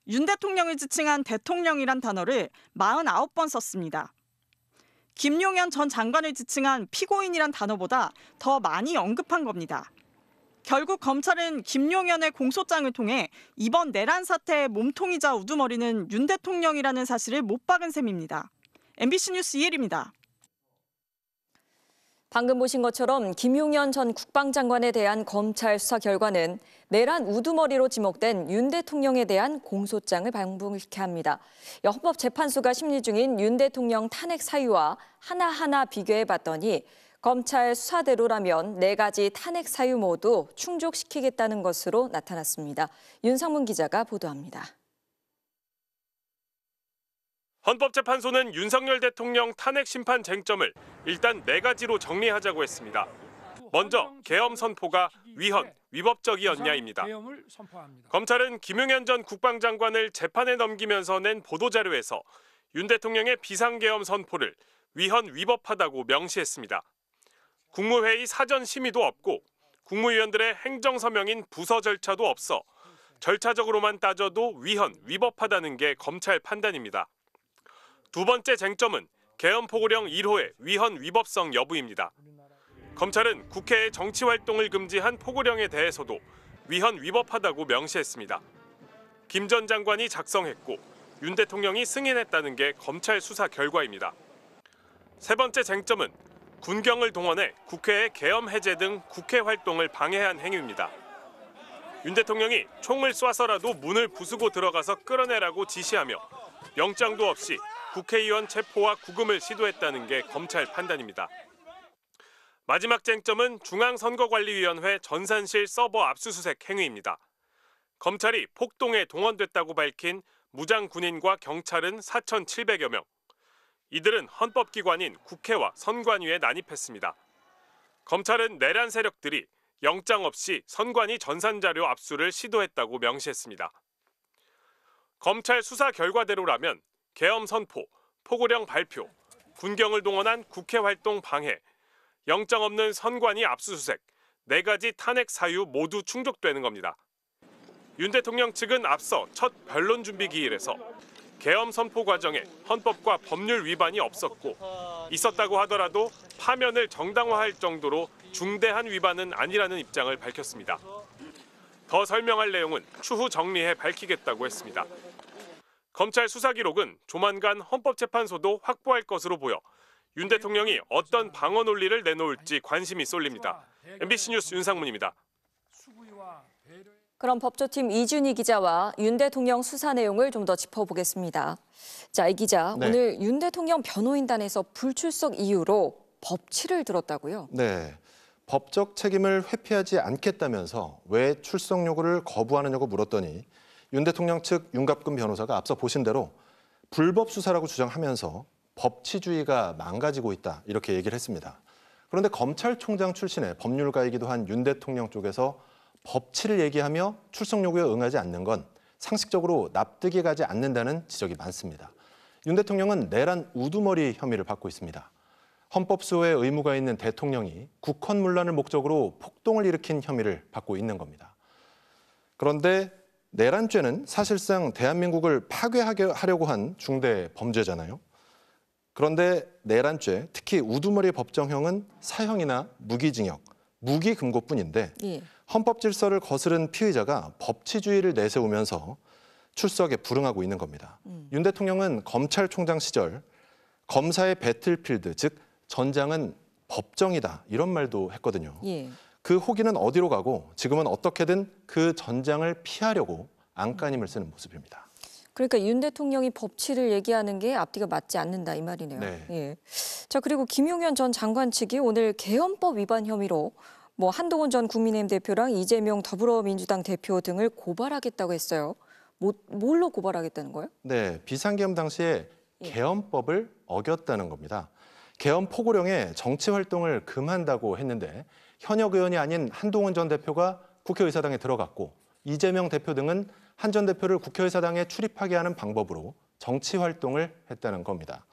윤 대통령을 지칭한 대통령이란 단어를 49번 썼습니다. 김용현 전 장관을 지칭한 피고인이란 단어보다 더 많이 언급한 겁니다. 결국 검찰은 김용현의 공소장을 통해 이번 내란 사태의 몸통이자 우두머리는 윤 대통령이라는 사실을 못 박은 셈입니다. MBC 뉴스 이혜리입니다. 방금 보신 것처럼 김용현 전 국방장관에 대한 검찰 수사 결과는 내란 우두머리로 지목된 윤 대통령에 대한 공소장을 방불케 합니다. 헌법재판소가 심리 중인 윤 대통령 탄핵 사유와 하나하나 비교해봤더니 검찰 수사대로라면 4가지 탄핵 사유 모두 충족시키겠다는 것으로 나타났습니다. 윤상문 기자가 보도합니다. 헌법재판소는 윤석열 대통령 탄핵 심판 쟁점을 일단 4가지로 정리하자고 했습니다. 먼저 계엄 선포가 위헌, 위법적이었냐입니다. 검찰은 김용현 전 국방장관을 재판에 넘기면서 낸 보도자료에서 윤 대통령의 비상계엄 선포를 위헌, 위법하다고 명시했습니다. 국무회의 사전 심의도 없고 국무위원들의 행정서명인 부서 절차도 없어 절차적으로만 따져도 위헌, 위법하다는 게 검찰 판단입니다. 두 번째 쟁점은 계엄 포고령 1호의 위헌, 위법성 여부입니다. 검찰은 국회의 정치 활동을 금지한 포고령에 대해서도 위헌, 위법하다고 명시했습니다. 김 전 장관이 작성했고 윤 대통령이 승인했다는 게 검찰 수사 결과입니다. 세 번째 쟁점은 군경을 동원해 국회의 계엄 해제 등 국회 활동을 방해한 행위입니다. 윤 대통령이 총을 쏴서라도 문을 부수고 들어가서 끌어내라고 지시하며 영장도 없이 국회의원 체포와 구금을 시도했다는 게 검찰 판단입니다. 마지막 쟁점은 중앙선거관리위원회 전산실 서버 압수수색 행위입니다. 검찰이 폭동에 동원됐다고 밝힌 무장 군인과 경찰은 4,700여 명. 이들은 헌법기관인 국회와 선관위에 난입했습니다. 검찰은 내란 세력들이 영장 없이 선관위 전산자료 압수를 시도했다고 명시했습니다. 검찰 수사 결과대로라면 계엄 선포, 포고령 발표, 군경을 동원한 국회 활동 방해, 영장 없는 선관위 압수수색, 4가지 탄핵 사유 모두 충족되는 겁니다. 윤 대통령 측은 앞서 첫 변론 준비 기일에서 계엄 선포 과정에 헌법과 법률 위반이 없었고 있었다고 하더라도 파면을 정당화할 정도로 중대한 위반은 아니라는 입장을 밝혔습니다. 더 설명할 내용은 추후 정리해 밝히겠다고 했습니다. 검찰 수사 기록은 조만간 헌법재판소도 확보할 것으로 보여 윤 대통령이 어떤 방어 논리를 내놓을지 관심이 쏠립니다. MBC 뉴스 윤상문입니다. 그럼 법조팀 이준희 기자와 윤 대통령 수사 내용을 좀 더 짚어보겠습니다. 자, 이 기자, 네. 오늘 윤 대통령 변호인단에서 불출석 이유로 법치를 들었다고요? 네. 법적 책임을 회피하지 않겠다면서 왜 출석 요구를 거부하느냐고 물었더니 윤 대통령 측 윤갑근 변호사가 앞서 보신 대로 불법 수사라고 주장하면서 법치주의가 망가지고 있다 이렇게 얘기를 했습니다. 그런데 검찰총장 출신의 법률가이기도 한 윤 대통령 쪽에서 법치를 얘기하며 출석 요구에 응하지 않는 건 상식적으로 납득이 가지 않는다는 지적이 많습니다. 윤 대통령은 내란 우두머리 혐의를 받고 있습니다. 헌법 수호의 의무가 있는 대통령이 국헌문란을 목적으로 폭동을 일으킨 혐의를 받고 있는 겁니다. 그런데 내란죄는 사실상 대한민국을 파괴하려고 한 중대 범죄잖아요. 그런데 내란죄, 특히 우두머리 법정형은 사형이나 무기징역, 무기금고뿐인데 헌법 질서를 거스른 피의자가 법치주의를 내세우면서 출석에 불응하고 있는 겁니다. 윤 대통령은 검찰총장 시절 검사의 배틀필드, 즉 전장은 법정이다 이런 말도 했거든요. 그 호기는 어디로 가고 지금은 어떻게든 그 전장을 피하려고 안간힘을 쓰는 모습입니다. 그러니까 윤 대통령이 법치를 얘기하는 게 앞뒤가 맞지 않는다 이 말이네요. 네. 예. 자, 그리고 김용현 전 장관 측이 오늘 계엄법 위반 혐의로 한동훈 전 국민의힘 대표랑 이재명 더불어민주당 대표 등을 고발하겠다고 했어요. 뭘로 고발하겠다는 거예요? 네, 비상계엄 당시에 계엄법을 어겼다는 겁니다. 계엄 포고령에 정치 활동을 금한다고 했는데 현역 의원이 아닌 한동훈 전 대표가 국회의사당에 들어갔고 이재명 대표 등은 한 전 대표를 국회의사당에 출입하게 하는 방법으로 정치 활동을 했다는 겁니다.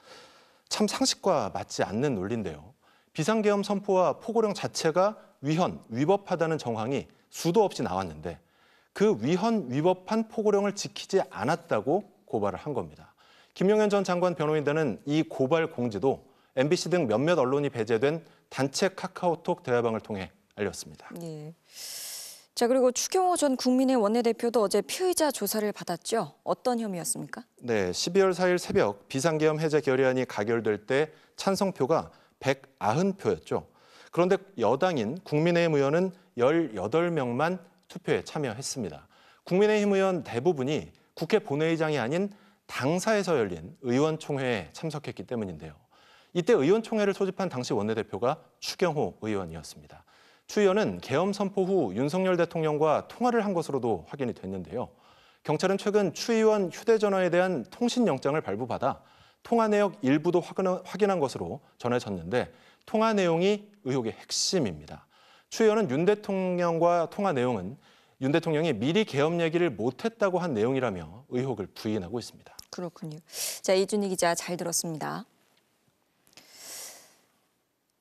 참 상식과 맞지 않는 논리인데요. 비상계엄 선포와 포고령 자체가 위헌, 위법하다는 정황이 수도 없이 나왔는데 그 위헌, 위법한 포고령을 지키지 않았다고 고발을 한 겁니다. 김용현 전 장관 변호인단은 이 고발 공지도 MBC 등 몇몇 언론이 배제된 단체 카카오톡 대화방을 통해 알렸습니다. 예. 자, 그리고 추경호 전 국민의 원내대표도 어제 피의자 조사를 받았죠. 어떤 혐의였습니까? 네, 12월 4일 새벽 비상계엄 해제 결의안이 가결될 때 찬성표가 190표였죠. 그런데 여당인 국민의힘 의원은 18명만 투표에 참여했습니다. 국민의힘 의원 대부분이 국회 본회의장이 아닌 당사에서 열린 의원총회에 참석했기 때문인데요. 이때 의원총회를 소집한 당시 원내대표가 추경호 의원이었습니다. 추 의원은 계엄 선포 후 윤석열 대통령과 통화를 한 것으로도 확인이 됐는데요. 경찰은 최근 추 의원 휴대전화에 대한 통신영장을 발부받아 통화 내역 일부도 확인한 것으로 전해졌는데 통화 내용이 의혹의 핵심입니다. 추 의원은 윤 대통령과 통화 내용은 윤 대통령이 미리 계엄 얘기를 못했다고 한 내용이라며 의혹을 부인하고 있습니다. 그렇군요. 자, 이준희 기자 잘 들었습니다.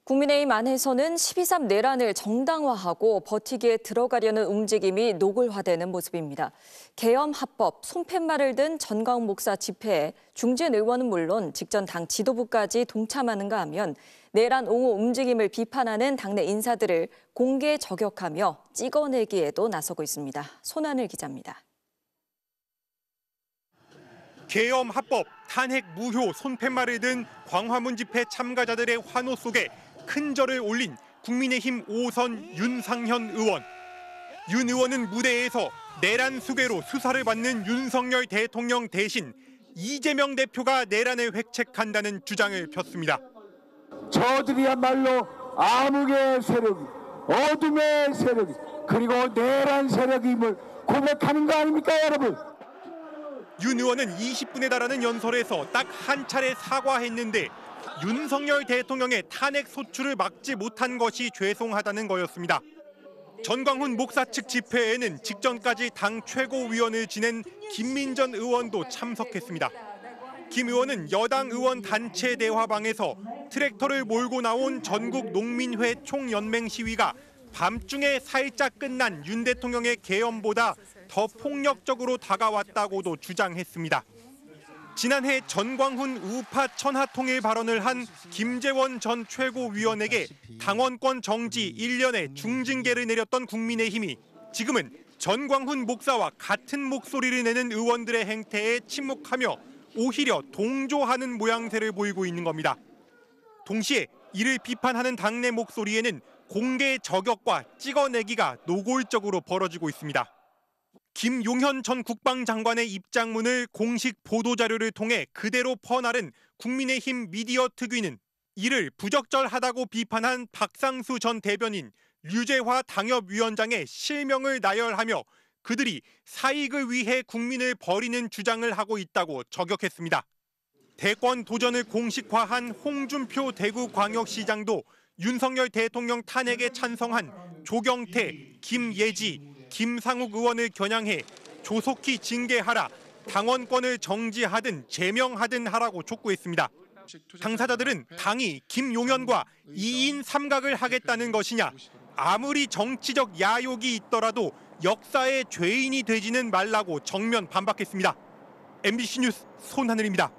국민의힘 안에서는 12.3 내란을 정당화하고 버티기에 들어가려는 움직임이 노골화되는 모습입니다. 계엄 합법, 손팻말을 든 전광훈 목사 집회에 중진 의원은 물론 직전 당 지도부까지 동참하는가 하면 내란 옹호 움직임을 비판하는 당내 인사들을 공개 저격하며 찍어내기에도 나서고 있습니다. 손하늘 기자입니다. 계엄 합법, 탄핵 무효, 손팻말을 든 광화문 집회 참가자들의 환호 속에 큰 절을 올린 국민의힘 5선 윤상현 의원. 윤 의원은 무대에서 내란 수괴로 수사를 받는 윤석열 대통령 대신 이재명 대표가 내란을 획책한다는 주장을 폈습니다. 저들이야말로 암흑의 세력이, 어둠의 세력이, 그리고 내란 세력임을 고백하는 거 아닙니까, 여러분? 윤 의원은 20분에 달하는 연설에서 딱 한 차례 사과했는데 윤석열 대통령의 탄핵 소추를 막지 못한 것이 죄송하다는 거였습니다. 전광훈 목사 측 집회에는 직전까지 당 최고위원을 지낸 김민전 의원도 참석했습니다. 김 의원은 여당 의원 단체 대화방에서 트랙터를 몰고 나온 전국 농민회 총연맹 시위가 밤중에 살짝 끝난 윤 대통령의 계엄보다 더 폭력적으로 다가왔다고도 주장했습니다. 지난해 전광훈 우파 천하통일 발언을 한 김재원 전 최고위원에게 당원권 정지 1년의 중징계를 내렸던 국민의힘이 지금은 전광훈 목사와 같은 목소리를 내는 의원들의 행태에 침묵하며 오히려 동조하는 모양새를 보이고 있는 겁니다. 동시에 이를 비판하는 당내 목소리에는 공개 저격과 찍어내기가 노골적으로 벌어지고 있습니다. 김용현 전 국방장관의 입장문을 공식 보도자료를 통해 그대로 퍼나른 국민의힘 미디어 특위는 이를 부적절하다고 비판한 박상수 전 대변인, 류재화 당협위원장의 실명을 나열하며 그들이 사익을 위해 국민을 버리는 주장을 하고 있다고 저격했습니다. 대권 도전을 공식화한 홍준표 대구광역시장도 윤석열 대통령 탄핵에 찬성한 조경태, 김예지, 김상욱 의원을 겨냥해 조속히 징계하라, 당원권을 정지하든 제명하든 하라고 촉구했습니다. 당사자들은 당이 김용현과 2인 3각을 하겠다는 것이냐, 아무리 정치적 야욕이 있더라도 역사의 죄인이 되지는 말라고 정면 반박했습니다. MBC 뉴스 손하늘입니다.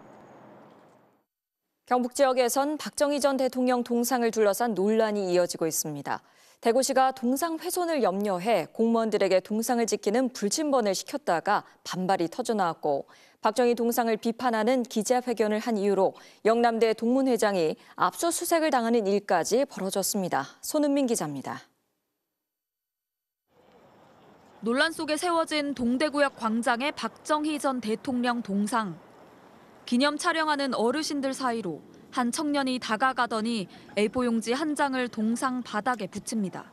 경북 지역에선 박정희 전 대통령 동상을 둘러싼 논란이 이어지고 있습니다. 대구시가 동상 훼손을 염려해 공무원들에게 동상을 지키는 불침번을 시켰다가 반발이 터져나왔고 박정희 동상을 비판하는 기자회견을 한 이유로 영남대 동문회장이 압수수색을 당하는 일까지 벌어졌습니다. 손은민 기자입니다. 논란 속에 세워진 동대구역 광장의 박정희 전 대통령 동상. 기념 촬영하는 어르신들 사이로 한 청년이 다가가더니 A4 용지 한 장을 동상 바닥에 붙입니다.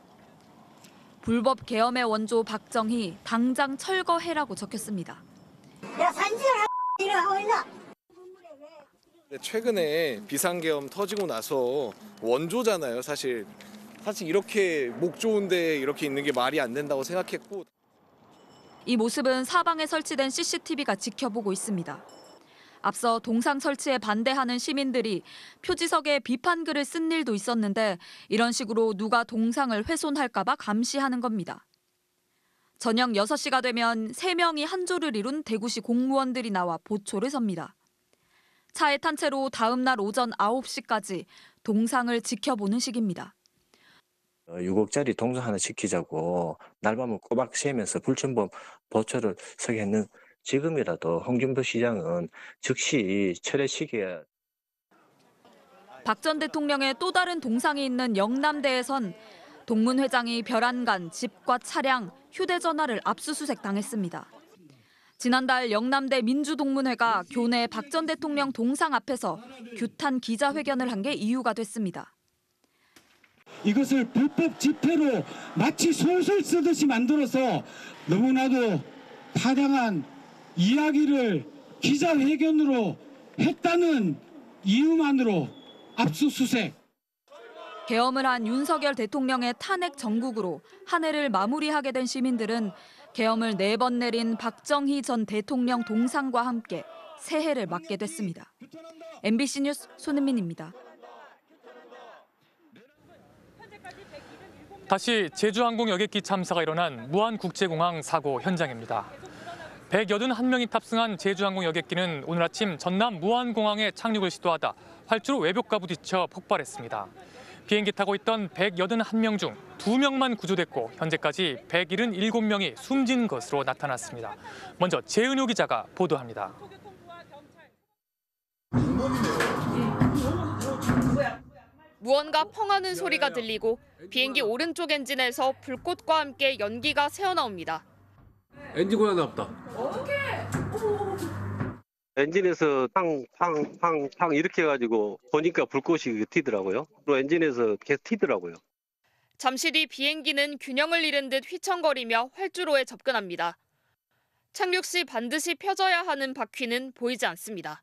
불법 계엄의 원조 박정희, 당장 철거해라고 적혔습니다. 야, 산지를 일어나고 있나? 최근에 비상계엄 터지고 나서 원조잖아요, 사실 이렇게 목 좋은데 이렇게 있는 게 말이 안 된다고 생각했고. 이 모습은 사방에 설치된 CCTV가 지켜보고 있습니다. 앞서 동상 설치에 반대하는 시민들이 표지석에 비판글을 쓴 일도 있었는데 이런 식으로 누가 동상을 훼손할까 봐 감시하는 겁니다. 저녁 6시가 되면 3명이 한 조를 이룬 대구시 공무원들이 나와 보초를 섭니다. 차에 탄 채로 다음 날 오전 9시까지 동상을 지켜보는 식입니다. 6억짜리 동상 하나 지키자고 날밤을 꼬박 새면서 불침범 보초를 서게 했는 지금이라도 홍준표 시장은 즉시 철회시켜야. 박 전 대통령의 또 다른 동상이 있는 영남대에선 동문회장이 별안간 집과 차량, 휴대전화를 압수수색 당했습니다. 지난달 영남대 민주동문회가 교내 박 전 대통령 동상 앞에서 규탄 기자회견을 한 게 이유가 됐습니다. 이것을 불법 집회로 마치 소설 쓰듯이 만들어서 너무나도 타당한 이야기를 기자회견으로 했다는 이유만으로 압수수색. 계엄을 한 윤석열 대통령의 탄핵 정국으로 한 해를 마무리하게 된 시민들은 계엄을 4번 내린 박정희 전 대통령 동상과 함께 새해를 맞게 됐습니다. MBC 뉴스 손은민입니다. 다시 제주항공 여객기 참사가 일어난 무안국제공항 사고 현장입니다. 181명이 탑승한 제주항공 여객기는 오늘 아침 전남 무안공항에 착륙을 시도하다 활주로 외벽과 부딪혀 폭발했습니다. 비행기 타고 있던 181명 중 2명만 구조됐고 현재까지 177명이 숨진 것으로 나타났습니다. 먼저 재은효 기자가 보도합니다. 무언가 펑하는 소리가 들리고 비행기 오른쪽 엔진에서 불꽃과 함께 연기가 새어나옵니다. 엔진 고장 났다. 엔진에서 팡팡팡팡 이렇게 해가지고 보니까 불꽃이 튀더라고요. 그리고 엔진에서 계속 튀더라고요. 잠시 뒤 비행기는 균형을 잃은 듯 휘청거리며 활주로에 접근합니다. 착륙 시 반드시 펴져야 하는 바퀴는 보이지 않습니다.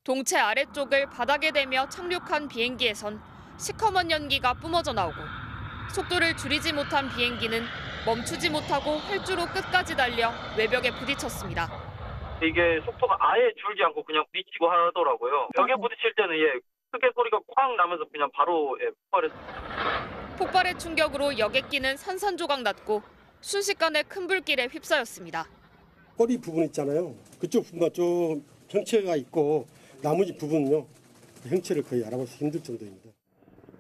동체 아래쪽을 바닥에 대며 착륙한 비행기에선 시커먼 연기가 뿜어져 나오고 속도를 줄이지 못한 비행기는 멈추지 못하고 활주로 끝까지 달려 외벽에 부딪혔습니다. 이게 속도가 아예 줄지 않고 그냥 부딪히고 하더라고요. 벽에 부딪힐 때는 크게 소리가 쾅 나면서 그냥 바로 폭발했습니다. 폭발의 충격으로 여객기는 산산조각 났고 순식간에 큰 불길에 휩싸였습니다. 꼬리 부분 있잖아요. 그쪽 부분만 좀 형체가 있고 나머지 부분은요. 형체를 거의 알아보기 힘들 정도입니다.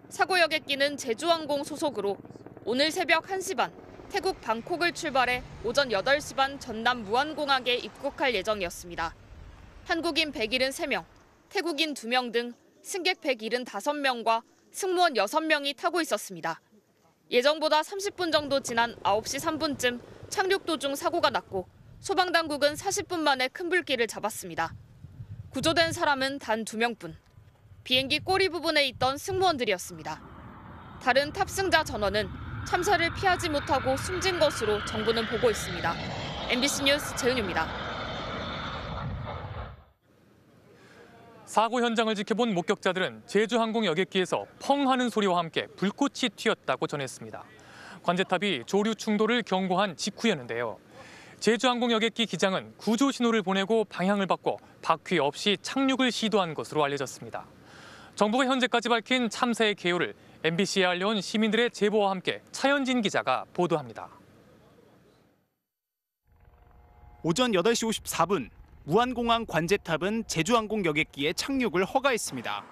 사고 여객기는 제주항공 소속으로 오늘 새벽 1시 반 태국 방콕을 출발해 오전 8시 반 전남 무안공항에 입국할 예정이었습니다. 한국인 173명, 태국인 2명 등 승객 175명과 승무원 6명이 타고 있었습니다. 예정보다 30분 정도 지난 9시 3분쯤 착륙 도중 사고가 났고 소방당국은 40분 만에 큰 불길을 잡았습니다. 구조된 사람은 단 2명뿐. 비행기 꼬리 부분에 있던 승무원들이었습니다. 다른 탑승자 전원은 참사를 피하지 못하고 숨진 것으로 정부는 보고 있습니다. MBC 뉴스 재은유입니다. 사고 현장을 지켜본 목격자들은 제주항공 여객기에서 펑 하는 소리와 함께 불꽃이 튀었다고 전했습니다. 관제탑이 조류 충돌을 경고한 직후였는데요. 제주항공 여객기 기장은 구조 신호를 보내고 방향을 바꿔 바퀴 없이 착륙을 시도한 것으로 알려졌습니다. 정부가 현재까지 밝힌 참사의 개요를 MBC에 알려온 시민들의 제보와 함께 차현진 기자가 보도합니다. 오전 8시 54분 무안공항 관제탑은 제주항공 여객기의 착륙을 허가했습니다.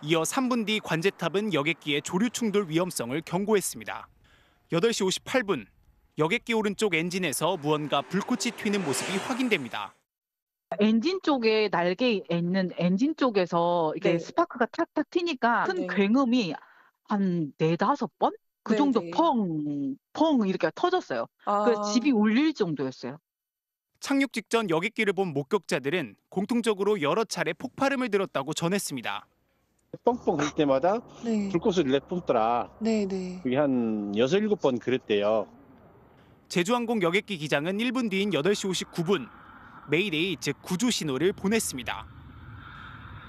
이어 3분 뒤 관제탑은 여객기의 조류 충돌 위험성을 경고했습니다. 8시 58분 여객기 오른쪽 엔진에서 무언가 불꽃이 튀는 모습이 확인됩니다. 엔진 쪽에 날개에 있는 엔진 쪽에서 이게 스파크가 탁탁 튀니까 큰 굉음이 한 4-5번? 그 정도 펑 이렇게 터졌어요. 그래서 집이 울릴 정도였어요. 착륙 직전 여객기를 본 목격자들은 공통적으로 여러 차례 폭발음을 들었다고 전했습니다. 뻥뻥 할 때마다 불꽃을 내뿜더라. 그게 한 6-7번 그랬대요. 제주항공 여객기 기장은 1분 뒤인 8시 59분 메이데이 즉 구조 신호를 보냈습니다.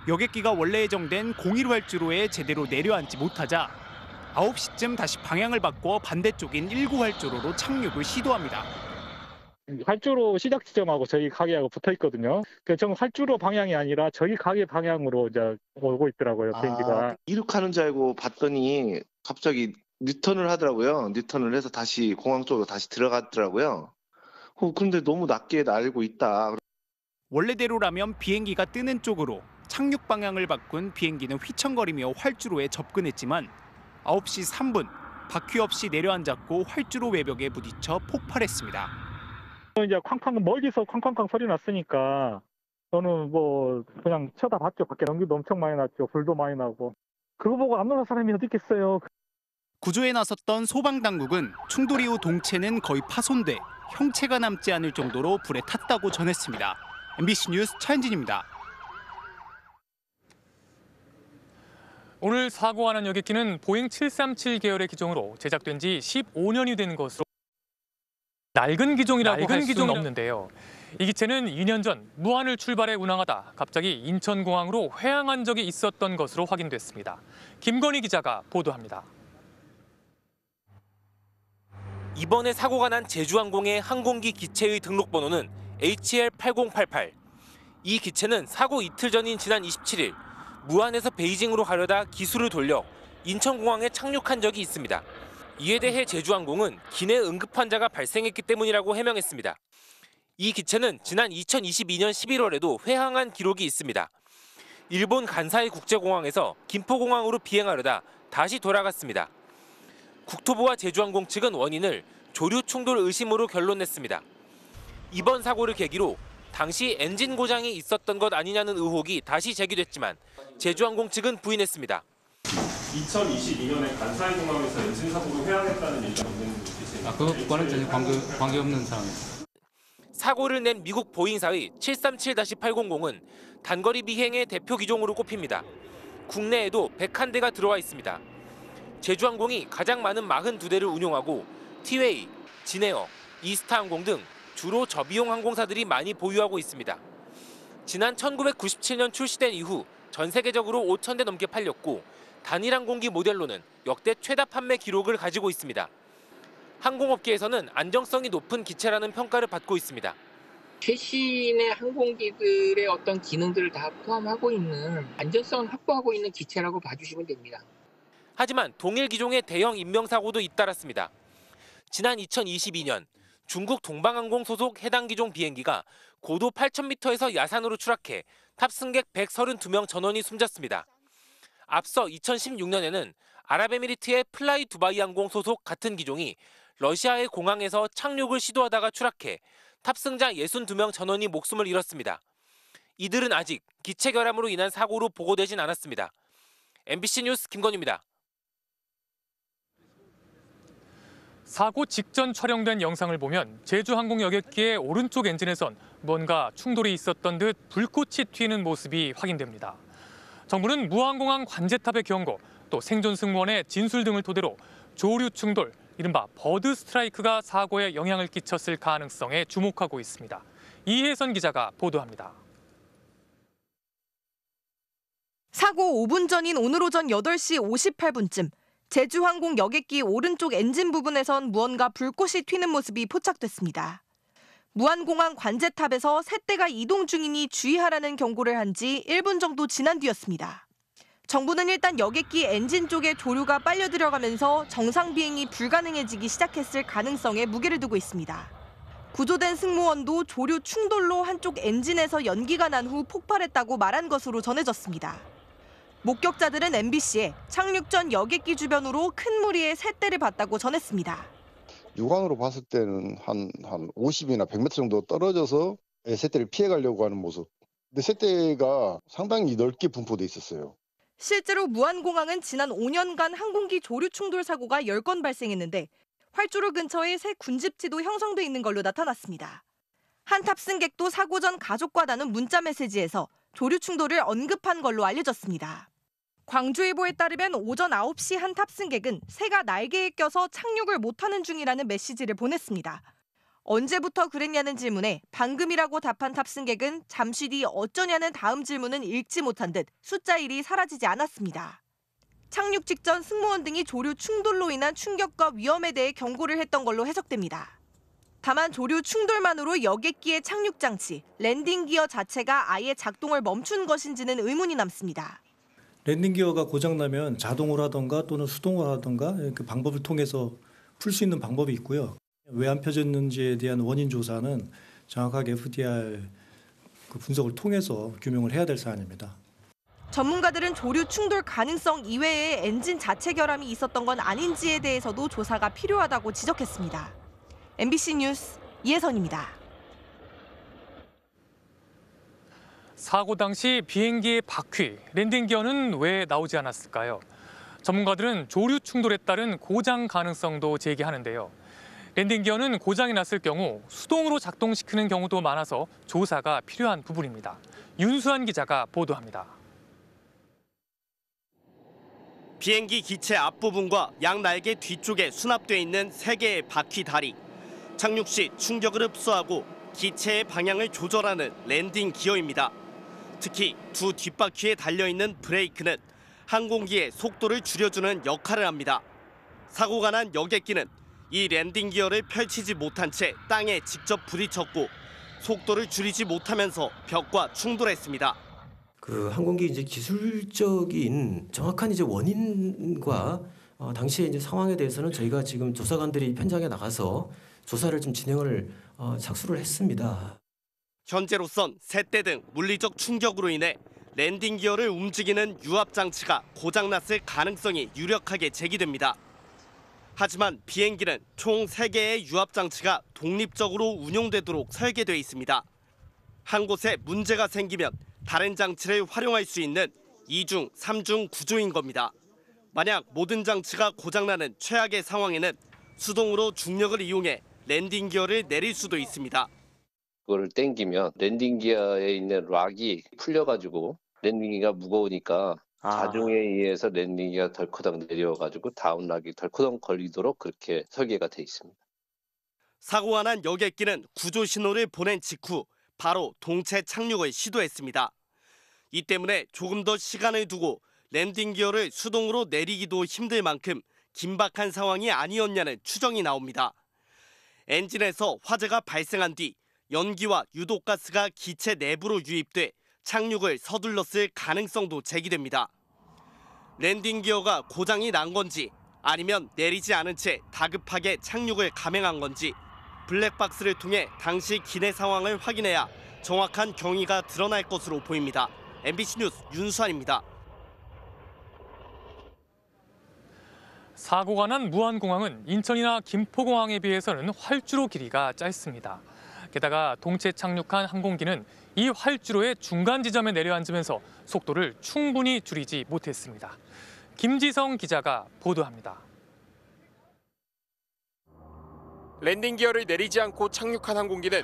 여객기가 원래 예정된 01 활주로에 제대로 내려앉지 못하자 9시쯤 다시 방향을 바꿔 반대쪽인 19 활주로로 착륙을 시도합니다. 활주로 시작 지점하고 저희 가게하고 붙어 있거든요. 전 활주로 방향이 아니라 저희 가게 방향으로 이제 오고 있더라고요, 비행기가. 이륙하는 줄 알고 봤더니 갑자기 뉴턴을 하더라고요. 뉴턴을 해서 다시 공항 쪽으로 다시 들어갔더라고요. 그런데 너무 낮게 날고 있다. 원래대로라면 비행기가 뜨는 쪽으로 착륙 방향을 바꾼 비행기는 휘청거리며 활주로에 접근했지만 9시 3분 바퀴 없이 내려앉았고 활주로 외벽에 부딪혀 폭발했습니다. 이제 쾅쾅 멀리서 쾅쾅쾅 소리 났으니까 저는 뭐 그냥 쳐다봤죠. 밖에 연기도 엄청 많이 났죠. 불도 많이 나고. 그거 보고 안 놀란 사람이 어디 있겠어요. 구조에 나섰던 소방당국은 충돌 이후 동체는 거의 파손돼 형체가 남지 않을 정도로 불에 탔다고 전했습니다. MBC 뉴스 차현진입니다. 오늘 사고가 난 여객기는 보잉 737 계열의 기종으로 제작된 지 15년이 된 것으로 낡은 기종이라고 할 수는 없는데요. 이 기체는 2년 전 무안을 출발해 운항하다 갑자기 인천공항으로 회항한 적이 있었던 것으로 확인됐습니다. 김건희 기자가 보도합니다. 이번에 사고가 난 제주항공의 항공기 기체의 등록번호는 HL8088. 이 기체는 사고 이틀 전인 지난 27일 무안에서 베이징으로 가려다 기수를 돌려 인천공항에 착륙한 적이 있습니다. 이에 대해 제주항공은 기내 응급 환자가 발생했기 때문이라고 해명했습니다. 이 기체는 지난 2022년 11월에도 회항한 기록이 있습니다. 일본 간사이 국제공항에서 김포공항으로 비행하려다 다시 돌아갔습니다. 국토부와 제주항공 측은 원인을 조류 충돌 의심으로 결론냈습니다. 이번 사고를 계기로 당시 엔진 고장이 있었던 것 아니냐는 의혹이 다시 제기됐지만 제주항공 측은 부인했습니다. 2022년에 간사이 공항에서 엔진 사고로 회항했다는 얘기가 있는 기체입니다. 그거는 전혀 관계없는 상황입니다. 사고를 낸 미국 보잉사의 737-800은 단거리 비행의 대표 기종으로 꼽힙니다. 국내에도 101대가 들어와 있습니다. 제주항공이 가장 많은 42대를 운용하고 티웨이, 진에어, 이스타항공 등 주로 저비용 항공사들이 많이 보유하고 있습니다. 지난 1997년 출시된 이후 전 세계적으로 5,000대 넘게 팔렸고 단일 항공기 모델로는 역대 최다 판매 기록을 가지고 있습니다. 항공업계에서는 안정성이 높은 기체라는 평가를 받고 있습니다. 최신의 항공기들의 어떤 기능들을 다 포함하고 있는 안전성을 확보하고 있는 기체라고 봐주시면 됩니다. 하지만 동일 기종의 대형 인명사고도 잇따랐습니다. 지난 2022년 중국 동방항공 소속 해당 기종 비행기가 고도 8,000m에서 야산으로 추락해 탑승객 132명 전원이 숨졌습니다. 앞서 2016년에는 아랍에미리트의 플라이 두바이 항공 소속 같은 기종이 러시아의 공항에서 착륙을 시도하다가 추락해 탑승자 62명 전원이 목숨을 잃었습니다. 이들은 아직 기체 결함으로 인한 사고로 보고되진 않았습니다. MBC 뉴스 김건희입니다. 사고 직전 촬영된 영상을 보면 제주항공 여객기의 오른쪽 엔진에선 뭔가 충돌이 있었던 듯 불꽃이 튀는 모습이 확인됩니다. 정부는 무안공항 관제탑의 경고, 또 생존 승무원의 진술 등을 토대로 조류 충돌, 이른바 버드 스트라이크가 사고에 영향을 끼쳤을 가능성에 주목하고 있습니다. 이혜선 기자가 보도합니다. 사고 5분 전인 오늘 오전 8시 58분쯤 제주항공 여객기 오른쪽 엔진 부분에선 무언가 불꽃이 튀는 모습이 포착됐습니다. 무안공항 관제탑에서 새 대가 이동 중이니 주의하라는 경고를 한 지 1분 정도 지난 뒤였습니다. 정부는 일단 여객기 엔진 쪽에 조류가 빨려 들어가면서 정상 비행이 불가능해지기 시작했을 가능성에 무게를 두고 있습니다. 구조된 승무원도 조류 충돌로 한쪽 엔진에서 연기가 난 후 폭발했다고 말한 것으로 전해졌습니다. 목격자들은 MBC에 착륙 전 여객기 주변으로 큰 무리의 새 대를 봤다고 전했습니다. 육안으로 봤을 때는 한 50이나 100m 정도 떨어져서 새떼를 피해가려고 하는 모습. 근데 새떼가 상당히 넓게 분포돼 있었어요. 실제로 무안공항은 지난 5년간 항공기 조류 충돌 사고가 10건 발생했는데 활주로 근처에 새 군집지도 형성돼 있는 걸로 나타났습니다. 한 탑승객도 사고 전 가족과 나눈 문자 메시지에서 조류 충돌을 언급한 걸로 알려졌습니다. 광주일보에 따르면 오전 9시 한 탑승객은 새가 날개에 껴서 착륙을 못하는 중이라는 메시지를 보냈습니다. 언제부터 그랬냐는 질문에 방금이라고 답한 탑승객은 잠시 뒤 어쩌냐는 다음 질문은 읽지 못한 듯 숫자 1이 사라지지 않았습니다. 착륙 직전 승무원 등이 조류 충돌로 인한 충격과 위험에 대해 경고를 했던 걸로 해석됩니다. 다만 조류 충돌만으로 여객기의 착륙 장치, 랜딩 기어 자체가 아예 작동을 멈춘 것인지는 의문이 남습니다. 랜딩 기어가 고장나면 자동으로 하던가 또는 수동으로 하던가 그 방법을 통해서 풀 수 있는 방법이 있고요. 왜 안 펴졌는지에 대한 원인 조사는 정확하게 FDR 분석을 통해서 규명을 해야 될 사안입니다. 전문가들은 조류 충돌 가능성 이외에 엔진 자체 결함이 있었던 건 아닌지에 대해서도 조사가 필요하다고 지적했습니다. MBC 뉴스 이혜선입니다. 사고 당시 비행기의 바퀴, 랜딩 기어는 왜 나오지 않았을까요? 전문가들은 조류 충돌에 따른 고장 가능성도 제기하는데요. 랜딩 기어는 고장이 났을 경우 수동으로 작동시키는 경우도 많아서 조사가 필요한 부분입니다. 윤수환 기자가 보도합니다. 비행기 기체 앞부분과 양날개 뒤쪽에 수납돼 있는 3개의 바퀴 다리. 착륙 시 충격을 흡수하고 기체의 방향을 조절하는 랜딩 기어입니다. 특히 두 뒷바퀴에 달려있는 브레이크는 항공기의 속도를 줄여주는 역할을 합니다. 사고가 난 여객기는 이 랜딩 기어를 펼치지 못한 채 땅에 직접 부딪혔고 속도를 줄이지 못하면서 벽과 충돌했습니다. 그 항공기 이제 기술적인 정확한 이제 원인과 당시에 이제 상황에 대해서는 저희가 지금 조사관들이 현장에 나가서 조사를 좀 진행을 착수를 했습니다. 현재로선 쇳대 등 물리적 충격으로 인해 랜딩 기어를 움직이는 유압 장치가 고장났을 가능성이 유력하게 제기됩니다. 하지만 비행기는 총 3개의 유압 장치가 독립적으로 운용되도록 설계되어 있습니다. 한 곳에 문제가 생기면 다른 장치를 활용할 수 있는 2중, 3중 구조인 겁니다. 만약 모든 장치가 고장나는 최악의 상황에는 수동으로 중력을 이용해 랜딩 기어를 내릴 수도 있습니다. 그거를 땡기면 랜딩 기어에 있는 락이 풀려가지고 랜딩 기어가 무거우니까 자중에 의해서 랜딩 기어가 덜커덩 내려가지고 다운 락이 덜커덩 걸리도록 그렇게 설계가 돼 있습니다. 사고가 난 여객기는 구조 신호를 보낸 직후 바로 동체 착륙을 시도했습니다. 이 때문에 조금 더 시간을 두고 랜딩 기어를 수동으로 내리기도 힘들 만큼 긴박한 상황이 아니었냐는 추정이 나옵니다. 엔진에서 화재가 발생한 뒤 연기와 유독가스가 기체 내부로 유입돼 착륙을 서둘렀을 가능성도 제기됩니다. 랜딩 기어가 고장이 난 건지 아니면 내리지 않은 채 다급하게 착륙을 감행한 건지 블랙박스를 통해 당시 기내 상황을 확인해야 정확한 경위가 드러날 것으로 보입니다. MBC 뉴스 윤수환입니다. 사고가 난 무안공항은 인천이나 김포공항에 비해서는 활주로 길이가 짧습니다. 게다가 동체 착륙한 항공기는 이 활주로의 중간 지점에 내려앉으면서 속도를 충분히 줄이지 못했습니다. 김지성 기자가 보도합니다. 랜딩 기어를 내리지 않고 착륙한 항공기는